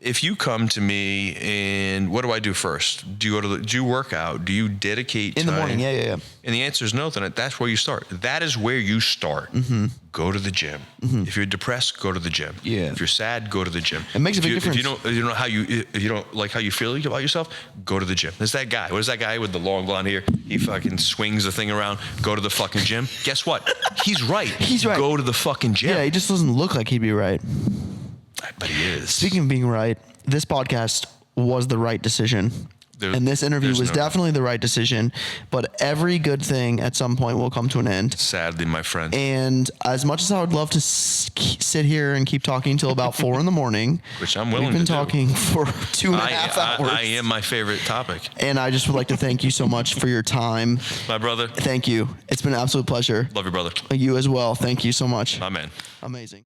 if you come to me and what do I do first? Do you work out? Do you dedicate In time? the morning, yeah. And the answer is no, then that's where you start. That is where you start. Go to the gym. If you're depressed, go to the gym. Yeah. If you're sad, go to the gym. It makes a big difference. If you don't like how you feel about yourself, go to the gym. There's that guy. What is that guy with the long blonde hair? He fucking swings the thing around. Go to the fucking gym. Guess what? He's right. He's right. Go to the fucking gym. Yeah, he just doesn't look like he'd be right. But he is. Speaking of being right, this podcast was the right decision. And this interview was definitely the right decision, but every good thing at some point will come to an end. Sadly, my friend. And as much as I would love to sit here and keep talking till about 4 a.m, which I'm willing to do. We've been talking for 2.5 hours. I am my favorite topic. And I just would like to thank you so much for your time. My brother. Thank you. It's been an absolute pleasure. Love you, brother. You as well. Thank you so much. My man. Amazing.